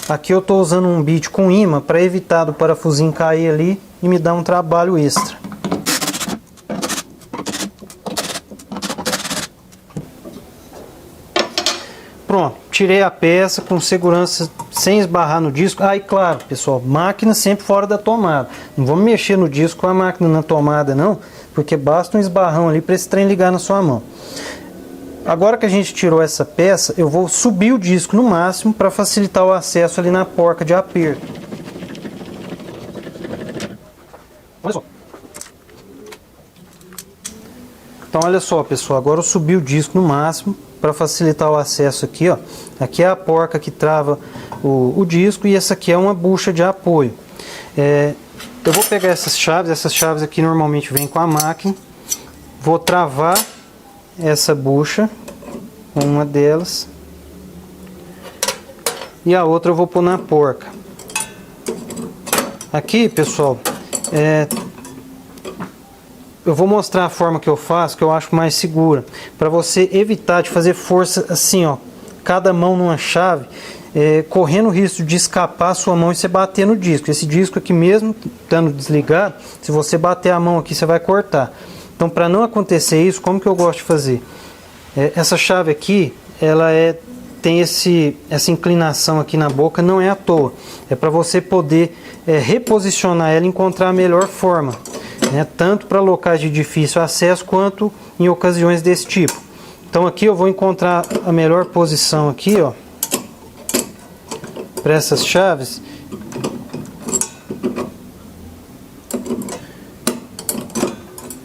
Aqui eu estou usando um bit com imã para evitar do parafusinho cair ali e me dar um trabalho extra. Pronto, tirei a peça com segurança, sem esbarrar no disco. E claro, pessoal, máquina sempre fora da tomada. Não vamos mexer no disco com a máquina na tomada não, porque basta um esbarrão ali para esse trem ligar na sua mão. Agora que a gente tirou essa peça, eu vou subir o disco no máximo para facilitar o acesso ali na porca de aperto. Olha só. Então olha só, pessoal, agora eu subi o disco no máximo para facilitar o acesso aqui, ó. Aqui é a porca que trava o disco e essa aqui é uma bucha de apoio. Eu vou pegar essas chaves aqui normalmente vêm com a máquina. Vou travar essa bucha, uma delas, e a outra eu vou pôr na porca. Aqui, pessoal, eu vou mostrar a forma que eu faço, que eu acho mais segura, para você evitar de fazer força assim, ó, cada mão numa chave, correndo o risco de escapar a sua mão e você bater no disco. Esse disco aqui mesmo, estando desligado, se você bater a mão aqui, você vai cortar. Então, para não acontecer isso, como que eu gosto de fazer? Essa chave aqui, ela tem essa inclinação aqui na boca, não é à toa. É para você poder reposicionar ela e encontrar a melhor forma, né? Tanto para locais de difícil acesso, quanto em ocasiões desse tipo. Então aqui eu vou encontrar a melhor posição aqui, ó, para essas chaves.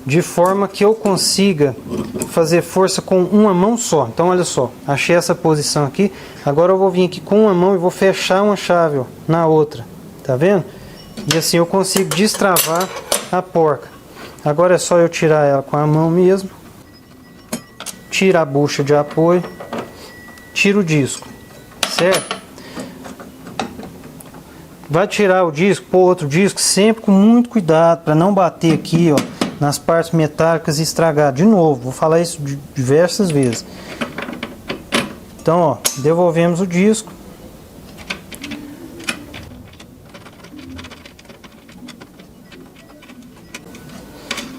De forma que eu consiga fazer força com uma mão só. Então olha só, achei essa posição aqui. Agora eu vou vir aqui com uma mão e vou fechar uma chave, ó, na outra. Tá vendo? E assim eu consigo destravar a porca. Agora é só eu tirar ela com a mão mesmo. Tira a bucha de apoio. Tira o disco. Certo? Vai tirar o disco, pôr outro disco, sempre com muito cuidado para não bater aqui, ó, nas partes metálicas e estragar. De novo, vou falar isso diversas vezes. Então, ó, devolvemos o disco.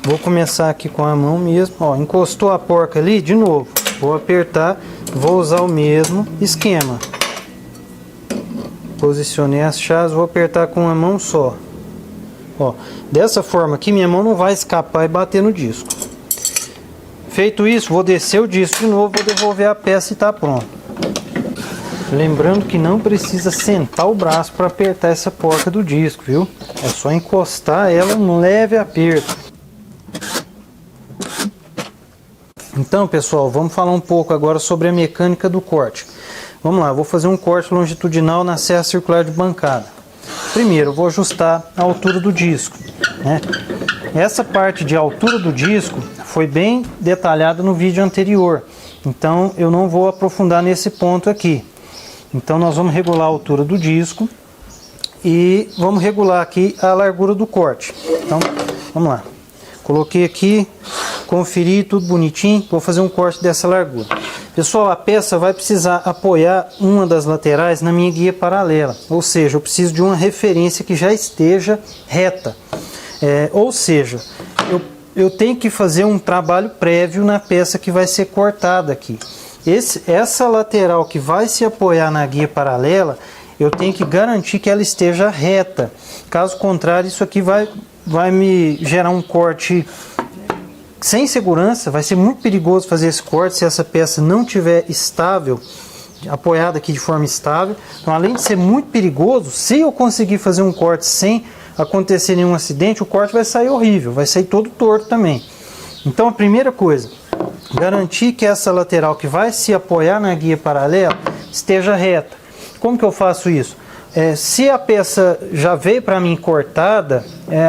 Vou começar aqui com a mão mesmo, ó, encostou a porca ali, de novo, vou apertar, vou usar o mesmo esquema. Posicionei as chaves, vou apertar com uma mão só. Ó, dessa forma aqui minha mão não vai escapar e bater no disco. Feito isso, vou descer o disco de novo, vou devolver a peça e está pronto. Lembrando que não precisa sentar o braço para apertar essa porca do disco, viu? É só encostar ela um leve aperto. Então, pessoal, vamos falar um pouco agora sobre a mecânica do corte. Vamos lá, vou fazer um corte longitudinal na serra circular de bancada. Primeiro, eu vou ajustar a altura do disco, né? Essa parte de altura do disco foi bem detalhada no vídeo anterior, então eu não vou aprofundar nesse ponto aqui. Então nós vamos regular a altura do disco e vamos regular aqui a largura do corte. Então, vamos lá. Coloquei aqui, conferi tudo bonitinho, vou fazer um corte dessa largura. Pessoal, a peça vai precisar apoiar uma das laterais na minha guia paralela, ou seja, eu preciso de uma referência que já esteja reta. Ou seja, eu tenho que fazer um trabalho prévio na peça que vai ser cortada aqui. Essa lateral que vai se apoiar na guia paralela, eu tenho que garantir que ela esteja reta. Caso contrário, isso aqui vai me gerar um corte sem segurança. Vai ser muito perigoso fazer esse corte se essa peça não estiver estável, apoiada aqui de forma estável. Então, além de ser muito perigoso, se eu conseguir fazer um corte sem acontecer nenhum acidente, o corte vai sair horrível, vai sair todo torto também. Então, a primeira coisa, garantir que essa lateral que vai se apoiar na guia paralela esteja reta. Como que eu faço isso? Se a peça já veio para mim cortada,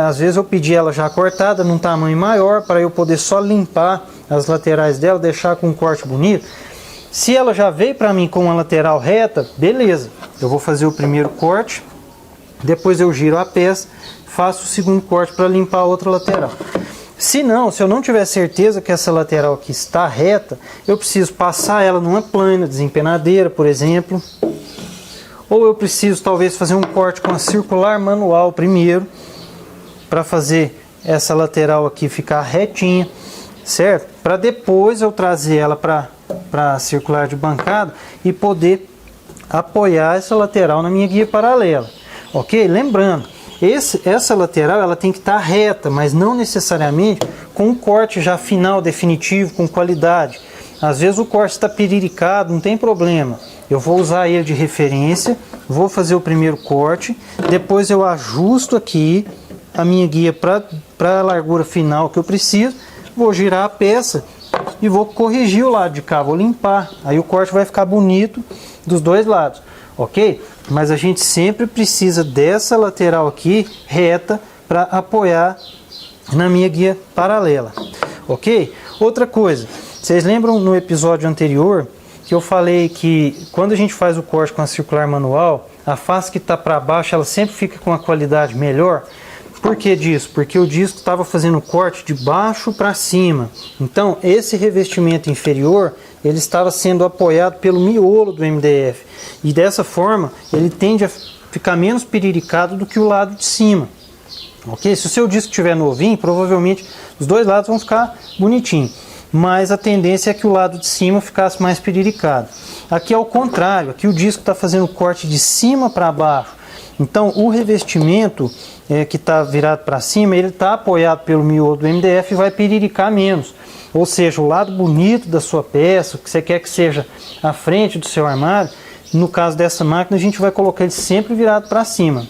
às vezes eu pedi ela já cortada num tamanho maior para eu poder só limpar as laterais dela, deixar com um corte bonito. Se ela já veio para mim com uma lateral reta, beleza, eu vou fazer o primeiro corte, depois eu giro a peça, faço o segundo corte para limpar a outra lateral. Se eu não tiver certeza que essa lateral aqui está reta, eu preciso passar ela numa plana, desempenadeira, por exemplo. Ou eu preciso talvez fazer um corte com a circular manual primeiro, para fazer essa lateral aqui ficar retinha, certo? Para depois eu trazer ela para a circular de bancada e poder apoiar essa lateral na minha guia paralela, ok? Lembrando, essa lateral ela tem que estar reta, mas não necessariamente com um corte já final, definitivo, com qualidade. Às vezes o corte está piriricado, não tem problema. Eu vou usar ele de referência, vou fazer o primeiro corte, depois eu ajusto aqui a minha guia para a largura final que eu preciso, vou girar a peça e vou corrigir o lado de cá, vou limpar. Aí o corte vai ficar bonito dos dois lados, ok? Mas a gente sempre precisa dessa lateral aqui reta para apoiar na minha guia paralela, ok? Outra coisa, vocês lembram no episódio anterior que eu falei que quando a gente faz o corte com a circular manual, a face que está para baixo ela sempre fica com a qualidade melhor? Por que disso? Porque o disco estava fazendo o corte de baixo para cima. Então esse revestimento inferior ele estava sendo apoiado pelo miolo do MDF. E dessa forma ele tende a ficar menos piriricado do que o lado de cima. Ok? Se o seu disco estiver novinho, provavelmente os dois lados vão ficar bonitinhos. Mas a tendência é que o lado de cima ficasse mais piriricado. Aqui é o contrário, aqui o disco está fazendo o corte de cima para baixo. Então o revestimento que está virado para cima, ele está apoiado pelo miolo do MDF e vai piriricar menos. Ou seja, o lado bonito da sua peça, que você quer que seja a frente do seu armário, no caso dessa máquina a gente vai colocar ele sempre virado para cima.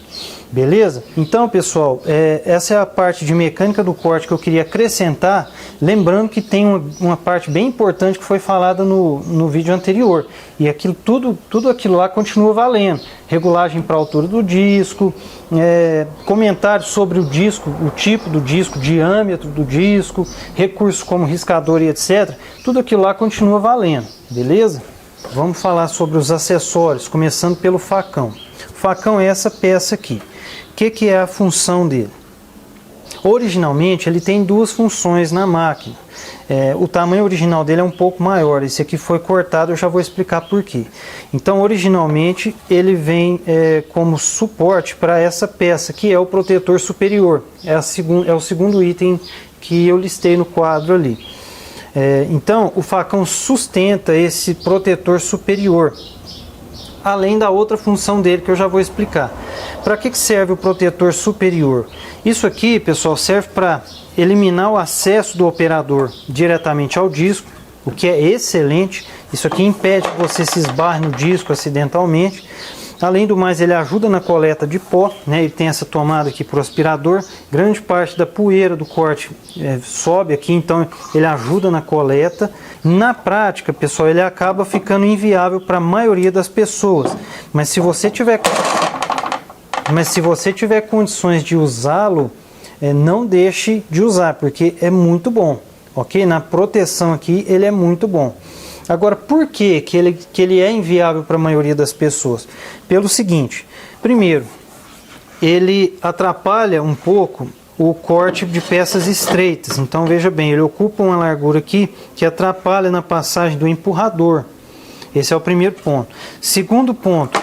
Beleza? Então, pessoal, essa é a parte de mecânica do corte que eu queria acrescentar, lembrando que tem uma parte bem importante que foi falada no vídeo anterior. E aquilo, tudo aquilo lá continua valendo. Regulagem para a altura do disco, comentários sobre o disco, o tipo do disco, diâmetro do disco, recursos como riscador e etc. Tudo aquilo lá continua valendo, beleza? Vamos falar sobre os acessórios, começando pelo facão. O facão é essa peça aqui. O que é a função dele? Originalmente ele tem duas funções na máquina. O tamanho original dele é um pouco maior. Esse aqui foi cortado, eu já vou explicar por quê. Então originalmente ele vem como suporte para essa peça, que é o protetor superior. É o segundo item que eu listei no quadro ali. Então o facão sustenta esse protetor superior, além da outra função dele que eu já vou explicar. Para que serve o protetor superior? Isso aqui, pessoal, serve para eliminar o acesso do operador diretamente ao disco, o que é excelente. Isso aqui impede que você se esbarre no disco acidentalmente. Além do mais, ele ajuda na coleta de pó, né? Ele tem essa tomada aqui para o aspirador. Grande parte da poeira do corte sobe aqui, então ele ajuda na coleta. Na prática, pessoal, ele acaba ficando inviável para a maioria das pessoas. Mas se você tiver condições de usá-lo, não deixe de usar, porque é muito bom, ok? Na proteção aqui ele é muito bom. Agora, por que ele é inviável para a maioria das pessoas? Pelo seguinte: primeiro, ele atrapalha um pouco o corte de peças estreitas. Então veja bem, ele ocupa uma largura aqui que atrapalha na passagem do empurrador. Esse é o primeiro ponto. Segundo ponto,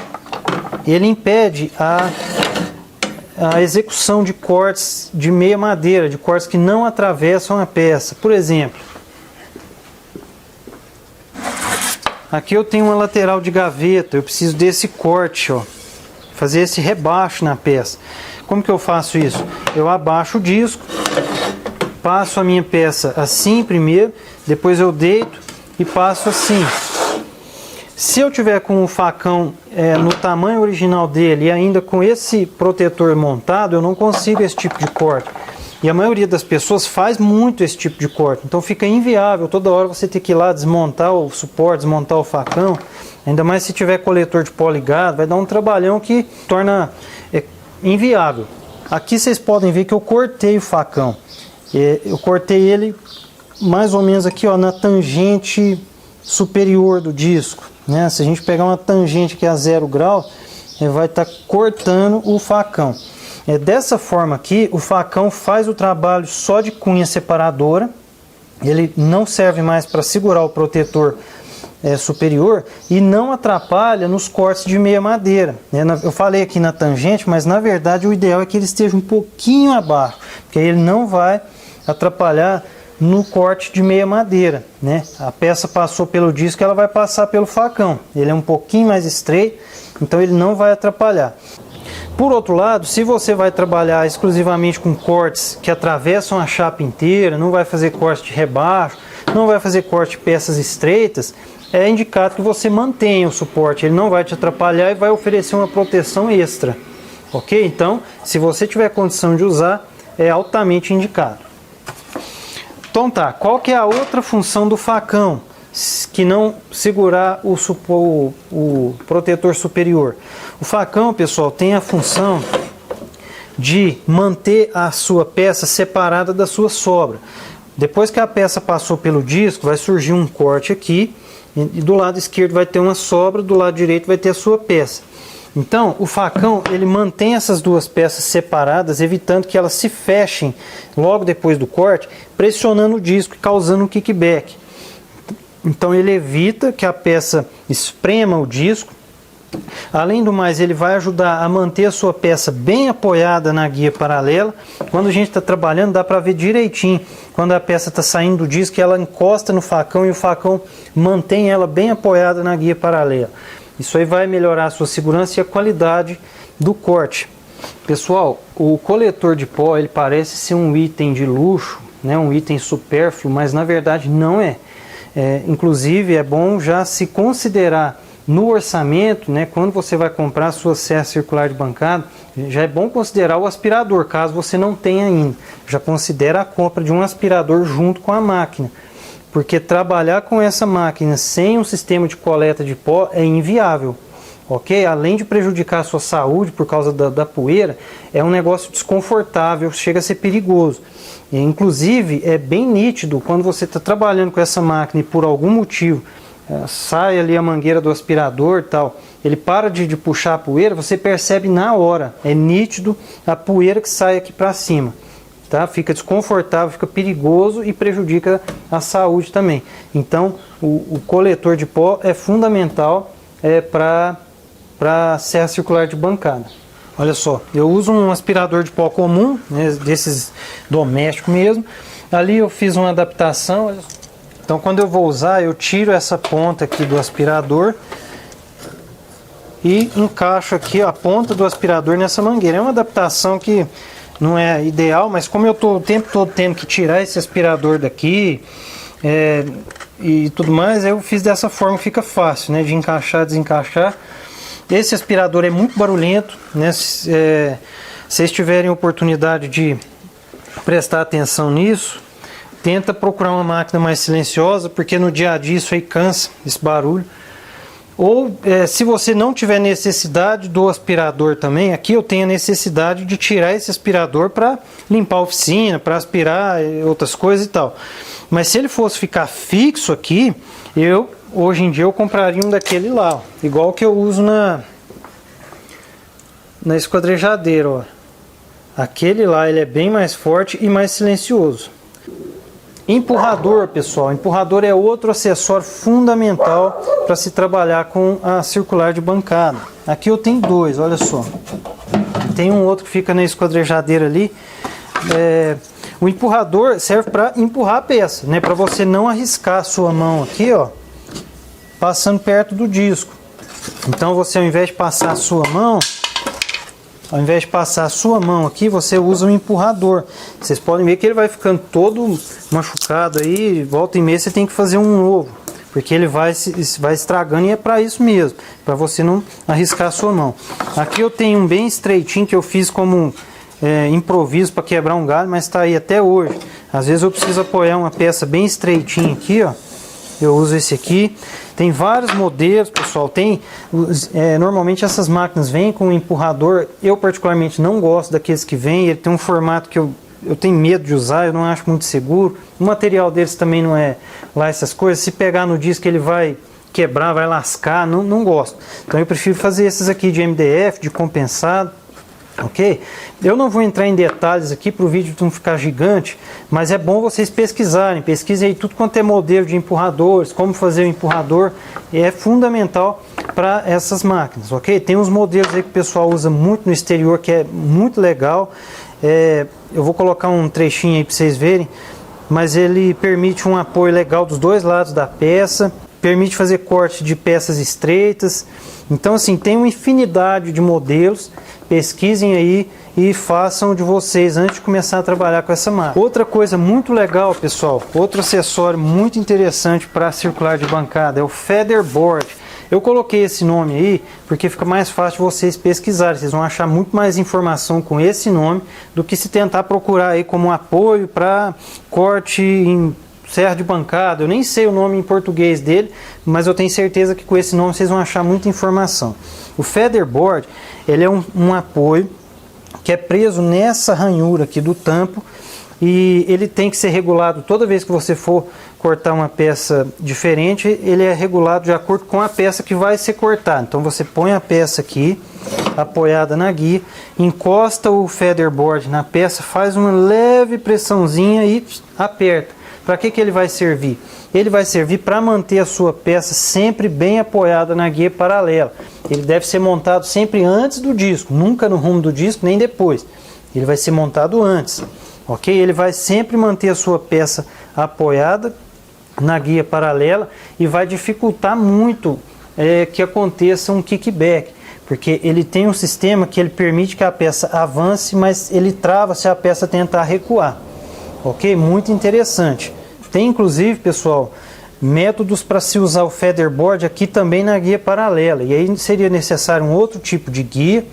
ele impede a execução de cortes de meia madeira, de cortes que não atravessam a peça. Por exemplo, aqui eu tenho uma lateral de gaveta, eu preciso desse corte, ó, fazer esse rebaixo na peça. Como que eu faço isso? Eu abaixo o disco, passo a minha peça assim primeiro, depois eu deito e passo assim. Se eu tiver com o facão no tamanho original dele e ainda com esse protetor montado, eu não consigo esse tipo de corte. E a maioria das pessoas faz muito esse tipo de corte. Então fica inviável toda hora você ter que ir lá desmontar o suporte, desmontar o facão. Ainda mais se tiver coletor de pó ligado, vai dar um trabalhão que torna inviável. Aqui vocês podem ver que eu cortei o facão. Eu cortei ele mais ou menos aqui, ó, na tangente superior do disco, né? Se a gente pegar uma tangente que é a 0 grau, ele vai estar cortando o facão. Dessa forma aqui, o facão faz o trabalho só de cunha separadora. Ele não serve mais para segurar o protetor superior e não atrapalha nos cortes de meia madeira. Eu falei aqui na tangente, mas na verdade o ideal é que ele esteja um pouquinho abaixo, porque aí ele não vai atrapalhar no corte de meia madeira, né? A peça passou pelo disco, ela vai passar pelo facão. Ele é um pouquinho mais estreito, então ele não vai atrapalhar. Por outro lado, se você vai trabalhar exclusivamente com cortes que atravessam a chapa inteira, não vai fazer corte de rebaixo, não vai fazer corte de peças estreitas, é indicado que você mantenha o suporte. Ele não vai te atrapalhar e vai oferecer uma proteção extra. Ok? Então, se você tiver condição de usar, é altamente indicado. Então tá, qual que é a outra função do facão que não segurar o protetor superior? O facão, pessoal, tem a função de manter a sua peça separada da sua sobra. Depois que a peça passou pelo disco, vai surgir um corte aqui, e do lado esquerdo vai ter uma sobra, do lado direito vai ter a sua peça. Então, o facão, ele mantém essas duas peças separadas, evitando que elas se fechem logo depois do corte, pressionando o disco e causando um kickback. Então, ele evita que a peça esprema o disco. Além do mais, ele vai ajudar a manter a sua peça bem apoiada na guia paralela. Quando a gente está trabalhando, dá para ver direitinho. Quando a peça está saindo do disco, ela encosta no facão e o facão mantém ela bem apoiada na guia paralela. Isso aí vai melhorar a sua segurança e a qualidade do corte. Pessoal, o coletor de pó, ele parece ser um item de luxo, né, um item supérfluo, mas na verdade não é. Inclusive é bom já se considerar no orçamento, né, quando você vai comprar a sua serra circular de bancada, já é bom considerar o aspirador, caso você não tenha ainda. Já considera a compra de um aspirador junto com a máquina. Porque trabalhar com essa máquina sem um sistema de coleta de pó é inviável, ok? Além de prejudicar a sua saúde por causa da poeira, é um negócio desconfortável, chega a ser perigoso. E, inclusive, é bem nítido quando você está trabalhando com essa máquina e por algum motivo sai ali a mangueira do aspirador e tal, ele para de puxar a poeira, você percebe na hora, é nítido a poeira que sai aqui para cima. Tá? Fica desconfortável, fica perigoso e prejudica a saúde também. Então, o coletor de pó é fundamental para a serra circular de bancada. Olha só, eu uso um aspirador de pó comum, né, desses domésticos mesmo. Ali eu fiz uma adaptação. Então, quando eu vou usar, eu tiro essa ponta aqui do aspirador e encaixo aqui a ponta do aspirador nessa mangueira. É uma adaptação que não é ideal, mas como eu estou o tempo todo tendo que tirar esse aspirador daqui e tudo mais, eu fiz dessa forma, fica fácil, né, de encaixar, desencaixar. Esse aspirador é muito barulhento, né, se vocês tiverem oportunidade de prestar atenção nisso, tenta procurar uma máquina mais silenciosa, porque no dia a dia isso aí cansa, esse barulho. Ou se você não tiver necessidade do aspirador também, aqui eu tenho a necessidade de tirar esse aspirador para limpar a oficina, para aspirar outras coisas e tal. Mas se ele fosse ficar fixo aqui, hoje em dia eu compraria um daquele lá, ó, igual que eu uso na esquadrejadeira. Ó. Aquele lá ele é bem mais forte e mais silencioso. Empurrador, pessoal, empurrador é outro acessório fundamental para se trabalhar com a circular de bancada. Aqui eu tenho dois, olha só. Tem um outro que fica na esquadrejadeira ali. O empurrador serve para empurrar a peça, né? Para você não arriscar a sua mão aqui, ó, passando perto do disco. Então você, ao invés de passar a sua mão, aqui, você usa um empurrador. Vocês podem ver que ele vai ficando todo machucado aí, volta e meia você tem que fazer um novo, porque ele vai estragando e é para isso mesmo, para você não arriscar a sua mão. Aqui eu tenho um bem estreitinho que eu fiz como improviso para quebrar um galho, mas está aí até hoje. Às vezes eu preciso apoiar uma peça bem estreitinha aqui, ó. Eu uso esse aqui. Tem vários modelos, pessoal. Tem normalmente essas máquinas vêm com um empurrador. Eu particularmente não gosto daqueles que vêm. Ele tem um formato que eu tenho medo de usar, eu não acho muito seguro. O material deles também não é lá essas coisas. Se pegar no disco ele vai quebrar, vai lascar, não gosto. Então eu prefiro fazer esses aqui de MDF, de compensado. Ok? Eu não vou entrar em detalhes aqui para o vídeo não ficar gigante, mas é bom vocês pesquisarem. Pesquisem aí tudo quanto é modelo de empurradores, como fazer o empurrador, é fundamental para essas máquinas, ok? Tem uns modelos aí que o pessoal usa muito no exterior, que é muito legal. Eu vou colocar um trechinho aí para vocês verem, mas ele permite um apoio legal dos dois lados da peça, permite fazer corte de peças estreitas. Então assim, tem uma infinidade de modelos. Pesquisem aí e façam de vocês antes de começar a trabalhar com essa máquina. Outra coisa muito legal, pessoal, outro acessório muito interessante para circular de bancada é o featherboard. Eu coloquei esse nome aí porque fica mais fácil de vocês pesquisarem. Vocês vão achar muito mais informação com esse nome do que se tentar procurar aí como apoio para corte em serra de bancada. Eu nem sei o nome em português dele, mas eu tenho certeza que com esse nome vocês vão achar muita informação. O featherboard, ele é um apoio que é preso nessa ranhura aqui do tampo e ele tem que ser regulado toda vez que você for cortar uma peça diferente. Ele é regulado de acordo com a peça que vai ser cortada. Então você põe a peça aqui apoiada na guia, encosta o featherboard na peça, faz uma leve pressãozinha e aperta. Para que ele vai servir? Ele vai servir para manter a sua peça sempre bem apoiada na guia paralela. Ele deve ser montado sempre antes do disco, nunca no rumo do disco, nem depois. Ele vai ser montado antes, ok? Ele vai sempre manter a sua peça apoiada na guia paralela e vai dificultar muito que aconteça um kickback, porque ele tem um sistema que ele permite que a peça avance, mas ele trava se a peça tentar recuar. Ok? Muito interessante. Tem inclusive, pessoal, métodos para se usar o featherboard aqui também na guia paralela. E aí seria necessário um outro tipo de guia,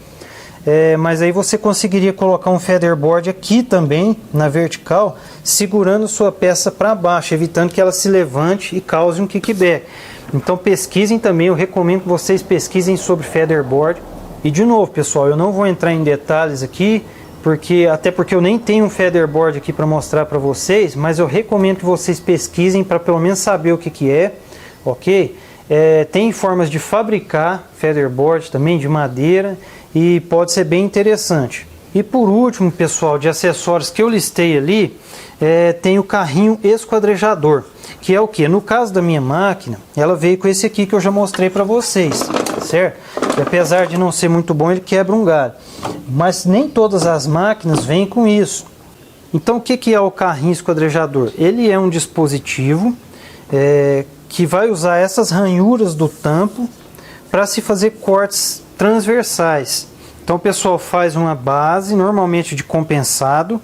mas aí você conseguiria colocar um featherboard aqui também, na vertical, segurando sua peça para baixo, evitando que ela se levante e cause um kickback. Então pesquisem também, eu recomendo que vocês pesquisem sobre featherboard. E de novo, pessoal, eu não vou entrar em detalhes aqui, até porque eu nem tenho um featherboard aqui para mostrar para vocês, mas eu recomendo que vocês pesquisem para pelo menos saber o que é, ok? Tem formas de fabricar featherboard também de madeira e pode ser bem interessante. E por último, pessoal, de acessórios que eu listei ali, tem o carrinho esquadrejador, que é o que? No caso da minha máquina, ela veio com esse aqui que eu já mostrei para vocês, certo? E apesar de não ser muito bom, ele quebra um galho. Mas nem todas as máquinas vêm com isso. Então o que é o carrinho esquadrejador? Ele é um dispositivo que vai usar essas ranhuras do tampo para se fazer cortes transversais. Então o pessoal faz uma base, normalmente de compensado,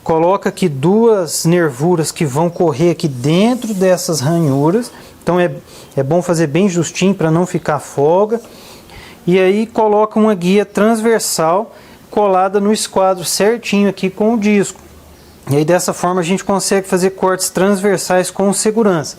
coloca aqui duas nervuras que vão correr aqui dentro dessas ranhuras. Então é bom fazer bem justinho para não ficar folga. E aí coloca uma guia transversal colada no esquadro certinho aqui com o disco. E aí dessa forma a gente consegue fazer cortes transversais com segurança.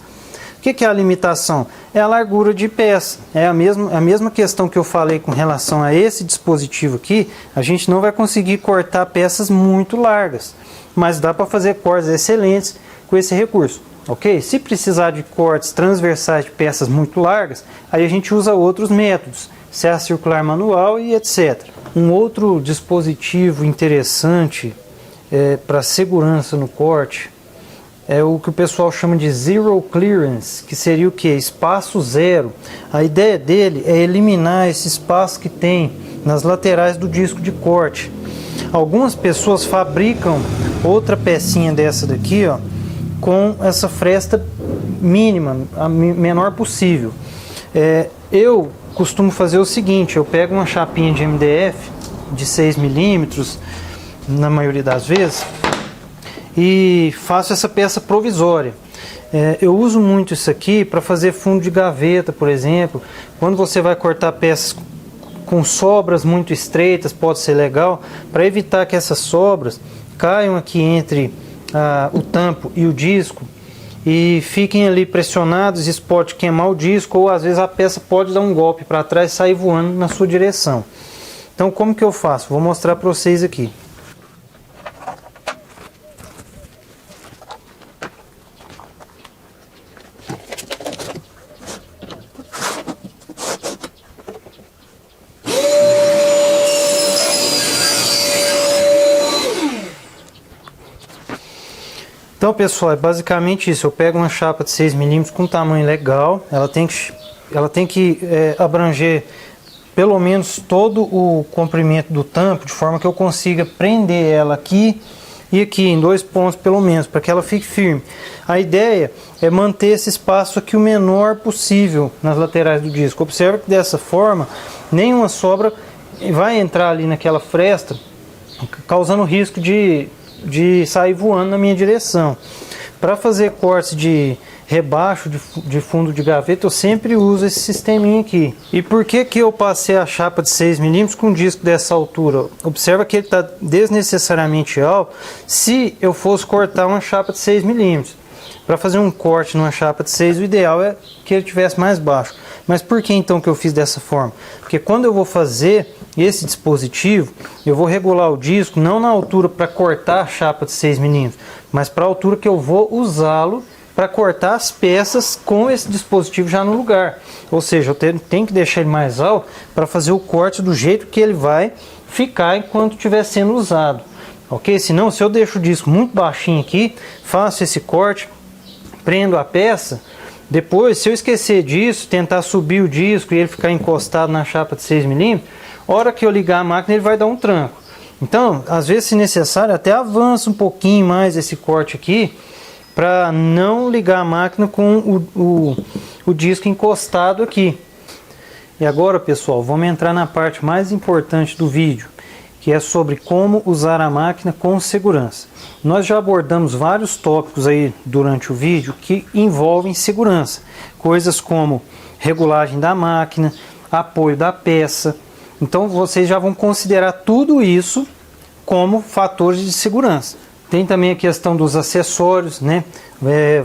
O que é a limitação? É a largura de peça. É a mesma questão que eu falei com relação a esse dispositivo aqui. A gente não vai conseguir cortar peças muito largas, mas dá para fazer cortes excelentes com esse recurso. Ok? Se precisar de cortes transversais de peças muito largas, aí a gente usa outros métodos, serra circular manual e etc. Um outro dispositivo interessante para segurança no corte é o que o pessoal chama de zero clearance, que seria o que? Espaço zero. A ideia dele é eliminar esse espaço que tem nas laterais do disco de corte. Algumas pessoas fabricam outra pecinha dessa daqui, ó, com essa fresta mínima, a menor possível. Eu costumo fazer o seguinte: eu pego uma chapinha de MDF de 6 milímetros, na maioria das vezes, e faço essa peça provisória. Eu uso muito isso aqui para fazer fundo de gaveta, por exemplo. Quando você vai cortar peças com sobras muito estreitas pode ser legal, para evitar que essas sobras caiam aqui entre o tampo e o disco e fiquem ali pressionados. Isso pode queimar o disco, ou às vezes a peça pode dar um golpe para trás e sair voando na sua direção. Então como que eu faço? Vou mostrar para vocês aqui. Então, pessoal, é basicamente isso. Eu pego uma chapa de 6 mm com tamanho legal. Ela tem que abranger pelo menos todo o comprimento do tampo, de forma que eu consiga prender ela aqui e aqui, em 2 pontos pelo menos, para que ela fique firme. A ideia é manter esse espaço aqui o menor possível nas laterais do disco. Observe que dessa forma, nenhuma sobra vai entrar ali naquela fresta, causando risco de sair voando na minha direção. Para fazer cortes de rebaixo de fundo de gaveta, eu sempre uso esse sisteminha aqui. E por que que eu passei a chapa de 6 mm com um disco dessa altura? Observa que ele está desnecessariamente alto. Se eu fosse cortar uma chapa de 6 mm, para fazer um corte numa chapa de 6, o ideal é que ele tivesse mais baixo. Mas por que então que eu fiz dessa forma? Porque quando eu vou fazer esse dispositivo, eu vou regular o disco não na altura para cortar a chapa de 6 mm, mas para a altura que eu vou usá-lo para cortar as peças com esse dispositivo já no lugar. Ou seja, eu tenho que deixar ele mais alto para fazer o corte do jeito que ele vai ficar enquanto estiver sendo usado. Ok? Senão, se eu deixo o disco muito baixinho aqui, faço esse corte, prendo a peça, depois, se eu esquecer disso, tentar subir o disco e ele ficar encostado na chapa de 6 mm, a hora que eu ligar a máquina ele vai dar um tranco. Então, às vezes, se necessário, até avança um pouquinho mais esse corte aqui, para não ligar a máquina com o disco encostado aqui. E agora, pessoal, vamos entrar na parte mais importante do vídeo, que é sobre como usar a máquina com segurança. Nós já abordamos vários tópicos aí durante o vídeo que envolvem segurança. Coisas como regulagem da máquina, apoio da peça. Então vocês já vão considerar tudo isso como fatores de segurança. Tem também a questão dos acessórios, né?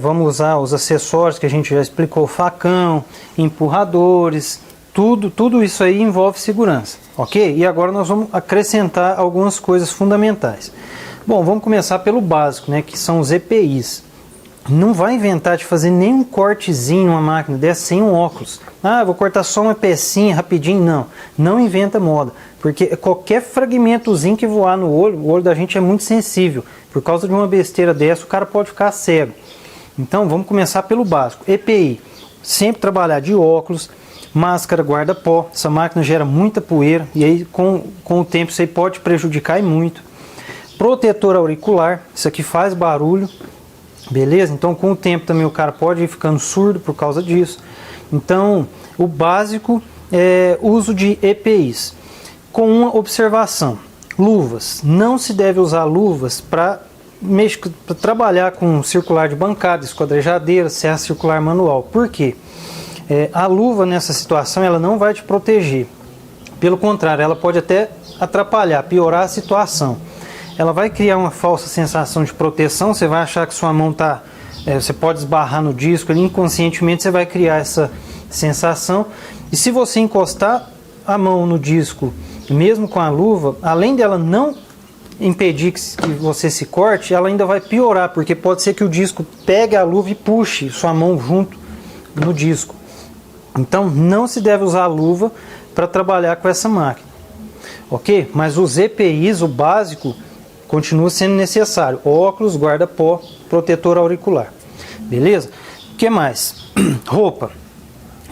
Vamos usar os acessórios que a gente já explicou, facão, empurradores, tudo isso aí envolve segurança, ok? E agora nós vamos acrescentar algumas coisas fundamentais. Bom, vamos começar pelo básico, né? Que são os EPIs. Não vai inventar de fazer nenhum cortezinho numa máquina dessa sem um óculos. Ah, vou cortar só uma pecinha rapidinho. Não inventa moda. Porque qualquer fragmentozinho que voar no olho, o olho da gente é muito sensível. Por causa de uma besteira dessa, o cara pode ficar cego. Então, vamos começar pelo básico. EPI. Sempre trabalhar de óculos, máscara guarda-pó. Essa máquina gera muita poeira e aí com o tempo isso aí pode prejudicar e muito. Protetor auricular. Isso aqui faz barulho. Beleza? Então, com o tempo também o cara pode ir ficando surdo por causa disso. Então, o básico é uso de EPIs. Com uma observação: luvas. Não se deve usar luvas para trabalhar com circular de bancada, esquadrejadeira, serra circular manual. Por quê? A luva nessa situação ela não vai te proteger. Pelo contrário, ela pode até atrapalhar, piorar a situação. Ela vai criar uma falsa sensação de proteção, você vai achar que sua mão está... você pode esbarrar no disco, ali, inconscientemente você vai criar essa sensação. E se você encostar a mão no disco, mesmo com a luva, além dela não impedir que você se corte, ela ainda vai piorar, porque pode ser que o disco pegue a luva e puxe sua mão junto no disco. Então não se deve usar a luva para trabalhar com essa máquina. Ok? Mas os EPIs, o básico, continua sendo necessário. Óculos, guarda-pó, protetor auricular. Beleza? O que mais? Roupa.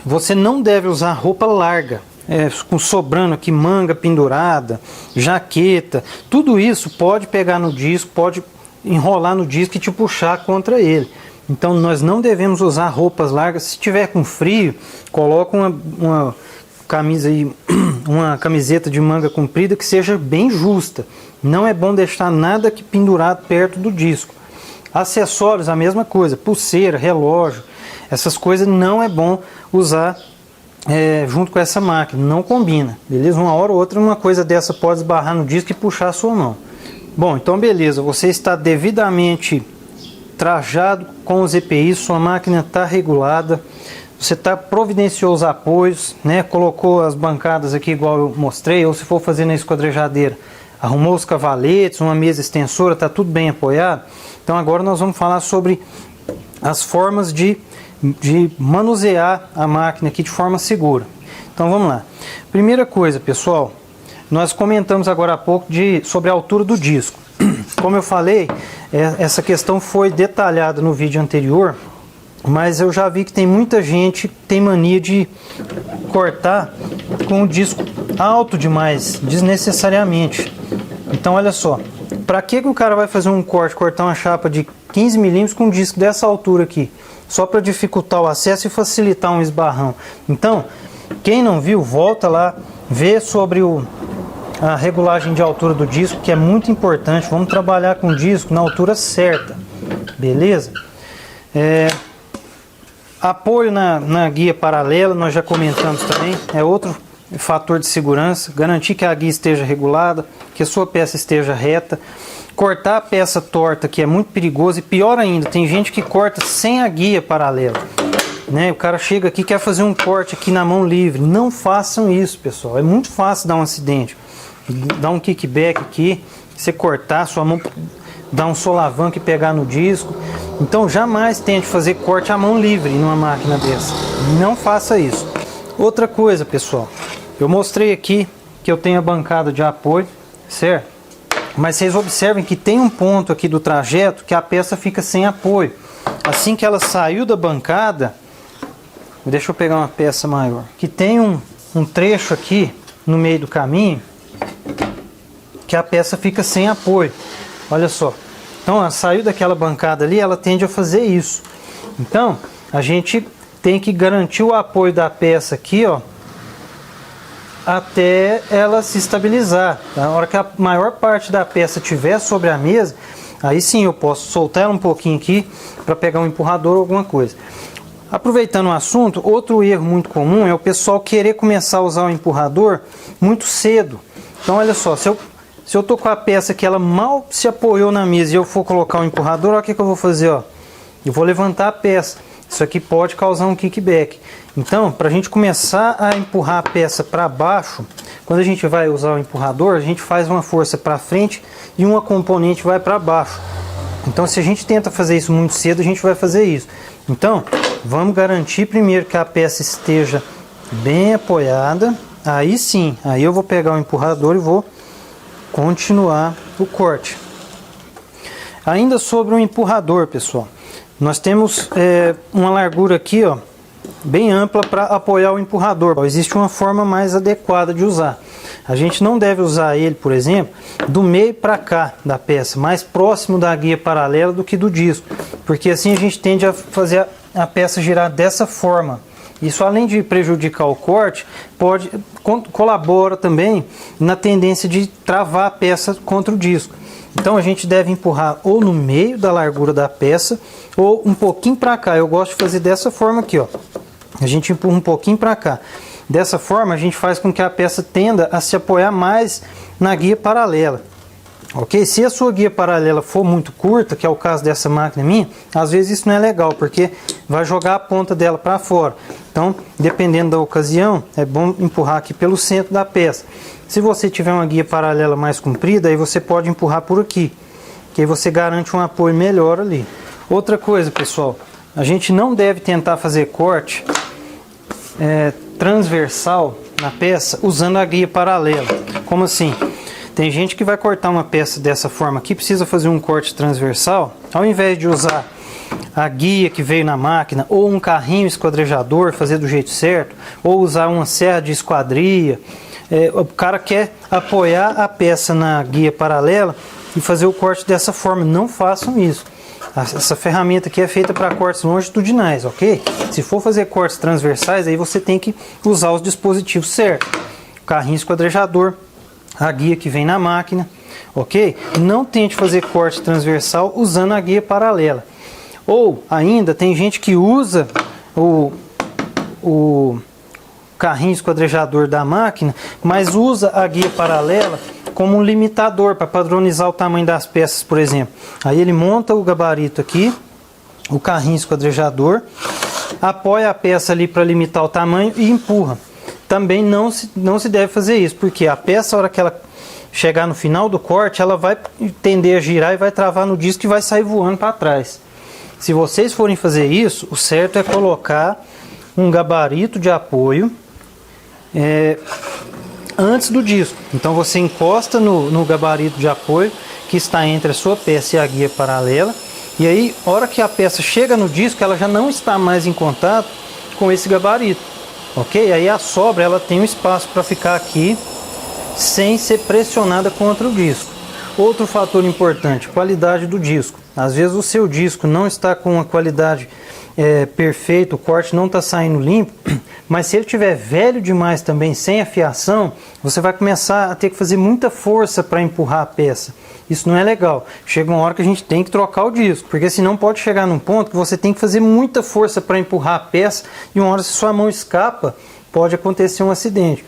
Você não deve usar roupa larga. Com sobrando aqui manga pendurada, jaqueta. Tudo isso pode pegar no disco, pode enrolar no disco e te puxar contra ele. Então nós não devemos usar roupas largas. Se tiver com frio, coloca uma camisa aí, uma camiseta de manga comprida que seja bem justa. Não é bom deixar nada aqui pendurado perto do disco. Acessórios, a mesma coisa, pulseira, relógio, essas coisas não é bom usar junto com essa máquina, não combina, beleza? Uma hora ou outra uma coisa dessa pode esbarrar no disco e puxar a sua mão. Bom, então beleza, você está devidamente trajado com os EPIs, sua máquina está regulada, você providenciou os apoios, né? Colocou as bancadas aqui igual eu mostrei, ou se for fazer na esquadrejadeira, arrumou os cavaletes, uma mesa extensora, está tudo bem apoiado. Então agora nós vamos falar sobre as formas de manusear a máquina aqui de forma segura. Então vamos lá. Primeira coisa, pessoal, nós comentamos agora há pouco sobre a altura do disco. Como eu falei, essa questão foi detalhada no vídeo anterior, mas eu já vi que tem muita gente que tem mania de cortar com o disco alto demais, desnecessariamente. Então olha só, para que o cara vai fazer um cortar uma chapa de 15 milímetros com um disco dessa altura aqui? Só para dificultar o acesso e facilitar um esbarrão. Então, quem não viu, volta lá, vê sobre a regulagem de altura do disco, que é muito importante. Vamos trabalhar com o disco na altura certa, beleza? Apoio na guia paralela, nós já comentamos também, é outro fator de segurança. Garantir que a guia esteja regulada, que a sua peça esteja reta. Cortar a peça torta, que é muito perigoso, e pior ainda, tem gente que corta sem a guia paralela, né? O cara chega aqui e quer fazer um corte aqui na mão livre. Não façam isso, pessoal, é muito fácil dar um acidente, dar um kickback aqui, você cortar, sua mão dar um solavanco e pegar no disco. Então jamais tente fazer corte à mão livre numa máquina dessa, não faça isso. Outra coisa, pessoal, eu mostrei aqui que eu tenho a bancada de apoio, certo? Mas vocês observem que tem um ponto aqui do trajeto que a peça fica sem apoio. Assim que ela saiu da bancada, deixa eu pegar uma peça maior, que tem um trecho aqui no meio do caminho que a peça fica sem apoio. Olha só. Então ela saiu daquela bancada ali, ela tende a fazer isso. Então a gente tem que garantir o apoio da peça aqui, ó, até ela se estabilizar. Na hora que a maior parte da peça estiver sobre a mesa, aí sim eu posso soltar ela um pouquinho aqui para pegar um empurrador ou alguma coisa. Aproveitando o assunto, outro erro muito comum é o pessoal querer começar a usar o empurrador muito cedo. Então olha só, se eu tô com a peça que ela mal se apoiou na mesa e eu for colocar o empurrador, olha o que eu vou fazer, ó. Eu vou levantar a peça. Isso aqui pode causar um kickback. Então, para a gente começar a empurrar a peça para baixo, quando a gente vai usar o empurrador, a gente faz uma força para frente e uma componente vai para baixo. Então, se a gente tenta fazer isso muito cedo, a gente vai fazer isso. Então, vamos garantir primeiro que a peça esteja bem apoiada. Aí sim, aí eu vou pegar o empurrador e vou continuar o corte. Ainda sobre o empurrador, pessoal, nós temos uma largura aqui, ó, bem ampla para apoiar o empurrador. Existe uma forma mais adequada de usar. A gente não deve usar ele, por exemplo, do meio para cá da peça, mais próximo da guia paralela do que do disco, porque assim a gente tende a fazer a peça girar dessa forma. Isso, além de prejudicar o corte, colabora também na tendência de travar a peça contra o disco. Então a gente deve empurrar ou no meio da largura da peça ou um pouquinho para cá. Eu gosto de fazer dessa forma aqui, ó. A gente empurra um pouquinho para cá. Dessa forma a gente faz com que a peça tenda a se apoiar mais na guia paralela. Ok? Se a sua guia paralela for muito curta, que é o caso dessa máquina minha, às vezes isso não é legal, porque vai jogar a ponta dela para fora. Então, dependendo da ocasião, é bom empurrar aqui pelo centro da peça. Se você tiver uma guia paralela mais comprida, aí você pode empurrar por aqui, que aí você garante um apoio melhor ali. Outra coisa, pessoal, a gente não deve tentar fazer corte transversal na peça usando a guia paralela. Como assim? Tem gente que vai cortar uma peça dessa forma aqui, precisa fazer um corte transversal, ao invés de usar a guia que veio na máquina, ou um carrinho esquadrejador, fazer do jeito certo, ou usar uma serra de esquadria, o cara quer apoiar a peça na guia paralela e fazer o corte dessa forma. Não façam isso. Essa ferramenta aqui é feita para cortes longitudinais, ok? Se for fazer cortes transversais, aí você tem que usar os dispositivos certos. Carrinho esquadrejador, a guia que vem na máquina, ok? Não tente fazer corte transversal usando a guia paralela. Ou ainda tem gente que usa carrinho esquadrejador da máquina, mas usa a guia paralela como um limitador para padronizar o tamanho das peças, por exemplo. Aí ele monta o gabarito aqui, o carrinho esquadrejador, apoia a peça ali para limitar o tamanho e empurra. Também não se deve fazer isso, porque a peça, a hora que ela chegar no final do corte, ela vai tender a girar e vai travar no disco e vai sair voando para trás. Se vocês forem fazer isso, o certo é colocar um gabarito de apoio antes do disco. Então você encosta no gabarito de apoio que está entre a sua peça e a guia paralela, e aí, a hora que a peça chega no disco, ela já não está mais em contato com esse gabarito, ok? Aí a sobra, ela tem um espaço para ficar aqui sem ser pressionada contra o disco. Outro fator importante, qualidade do disco. Às vezes o seu disco não está com uma qualidade perfeita, o corte não está saindo limpo, mas se ele estiver velho demais também, sem afiação, você vai começar a ter que fazer muita força para empurrar a peça. Isso não é legal. Chega uma hora que a gente tem que trocar o disco, porque senão pode chegar num ponto que você tem que fazer muita força para empurrar a peça e uma hora se sua mão escapa, pode acontecer um acidente.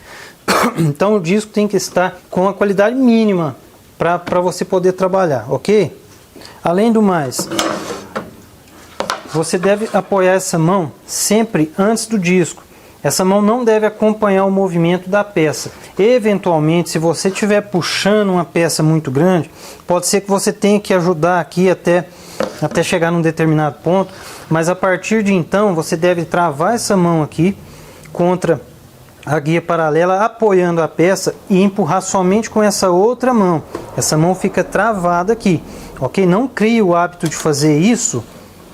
Então o disco tem que estar com a qualidade mínima para você poder trabalhar, ok? Além do mais, você deve apoiar essa mão sempre antes do disco. Essa mão não deve acompanhar o movimento da peça. Eventualmente, se você estiver puxando uma peça muito grande, pode ser que você tenha que ajudar aqui até chegar num determinado ponto, mas a partir de então, você deve travar essa mão aqui contra a guia paralela, apoiando a peça e empurrar somente com essa outra mão. Essa mão fica travada aqui, ok? Não crie o hábito de fazer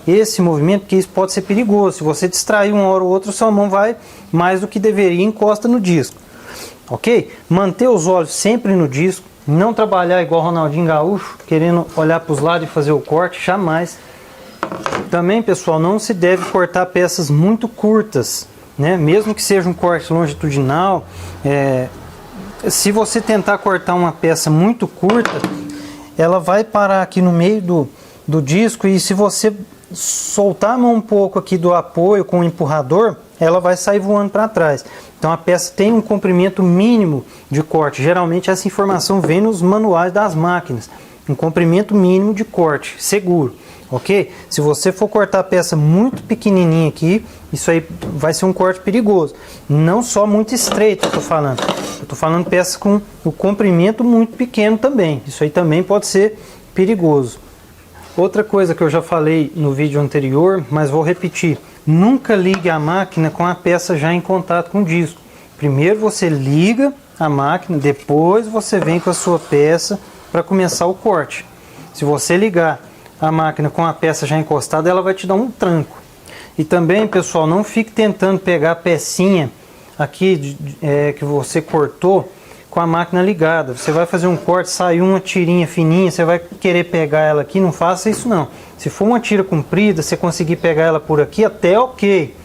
esse movimento, porque isso pode ser perigoso. Se você distrair uma hora ou outra, sua mão vai mais do que deveria e encosta no disco, ok? Manter os olhos sempre no disco, não trabalhar igual Ronaldinho Gaúcho, querendo olhar para os lados e fazer o corte, jamais. Também, pessoal, não se deve cortar peças muito curtas, né? Mesmo que seja um corte longitudinal, se você tentar cortar uma peça muito curta, ela vai parar aqui no meio do disco, e se você soltar a mão um pouco aqui do apoio com o empurrador, ela vai sair voando para trás. Então a peça tem um comprimento mínimo de corte. Geralmente essa informação vem nos manuais das máquinas. Um comprimento mínimo de corte, seguro, ok? Se você for cortar a peça muito pequenininha aqui, isso aí vai ser um corte perigoso. Não só muito estreito, eu estou falando peças com o comprimento muito pequeno também. Isso aí também pode ser perigoso. Outra coisa que eu já falei no vídeo anterior, mas vou repetir: nunca ligue a máquina com a peça já em contato com o disco. Primeiro você liga a máquina, depois você vem com a sua peça para começar o corte. Se você ligar a máquina com a peça já encostada, ela vai te dar um tranco. E também, pessoal, não fique tentando pegar a pecinha aqui que você cortou com a máquina ligada. Você vai fazer um corte, saiu uma tirinha fininha, você vai querer pegar ela aqui, não faça isso não. Se for uma tira comprida, você conseguir pegar ela por aqui, até ok.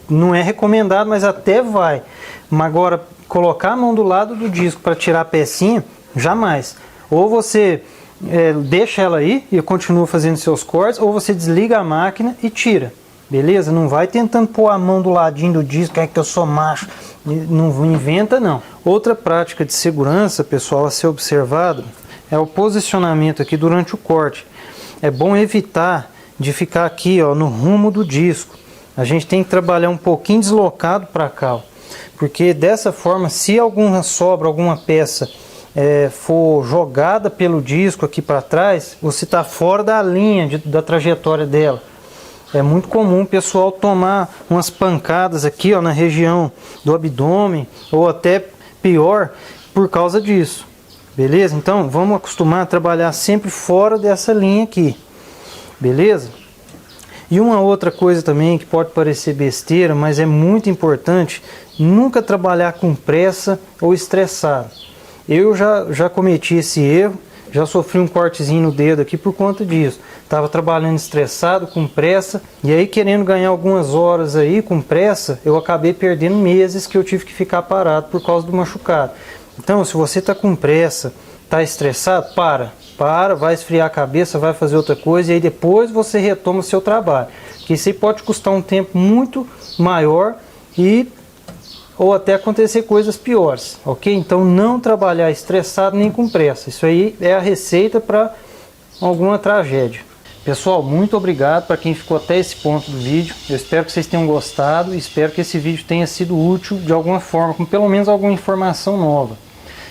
Não é recomendado, mas até vai. Mas agora, colocar a mão do lado do disco para tirar a pecinha, jamais. Ou você deixa ela aí e continua fazendo seus cortes, ou você desliga a máquina e tira. Beleza? Não vai tentando pôr a mão do ladinho do disco, que eu sou macho. Não inventa não. Outra prática de segurança, pessoal, a ser observado é o posicionamento aqui durante o corte. É bom evitar de ficar aqui, ó, no rumo do disco. A gente tem que trabalhar um pouquinho deslocado para cá, ó, porque dessa forma, se alguma sobra, alguma peça for jogada pelo disco aqui para trás, você está fora da linha da trajetória dela. É muito comum o pessoal tomar umas pancadas aqui, ó, na região do abdômen, ou até pior, por causa disso. Beleza? Então vamos acostumar a trabalhar sempre fora dessa linha aqui. Beleza? E uma outra coisa também que pode parecer besteira, mas é muito importante: nunca trabalhar com pressa ou estressado. Eu já cometi esse erro. Já sofri um cortezinho no dedo aqui por conta disso. Estava trabalhando estressado, com pressa, e aí querendo ganhar algumas horas aí com pressa, eu acabei perdendo meses que eu tive que ficar parado por causa do machucado. Então, se você está com pressa, está estressado, para, vai esfriar a cabeça, vai fazer outra coisa, e aí depois você retoma o seu trabalho. Porque isso aí pode custar um tempo muito maior e ou até acontecer coisas piores, ok? Então não trabalhar estressado nem com pressa. Isso aí é a receita para alguma tragédia. Pessoal, muito obrigado para quem ficou até esse ponto do vídeo. Eu espero que vocês tenham gostado e espero que esse vídeo tenha sido útil de alguma forma, com pelo menos alguma informação nova.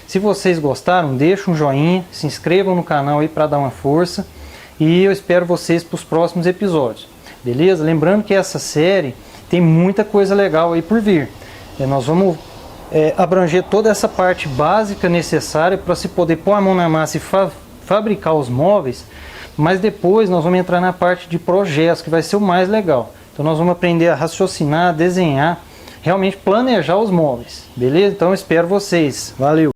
Se vocês gostaram, deixa um joinha, se inscrevam no canal aí para dar uma força e eu espero vocês para os próximos episódios. Beleza? Lembrando que essa série tem muita coisa legal aí por vir. Nós vamos abranger toda essa parte básica necessária para se poder pôr a mão na massa e fabricar os móveis, mas depois nós vamos entrar na parte de projetos, que vai ser o mais legal. Então nós vamos aprender a raciocinar, desenhar, realmente planejar os móveis. Beleza? Então eu espero vocês. Valeu!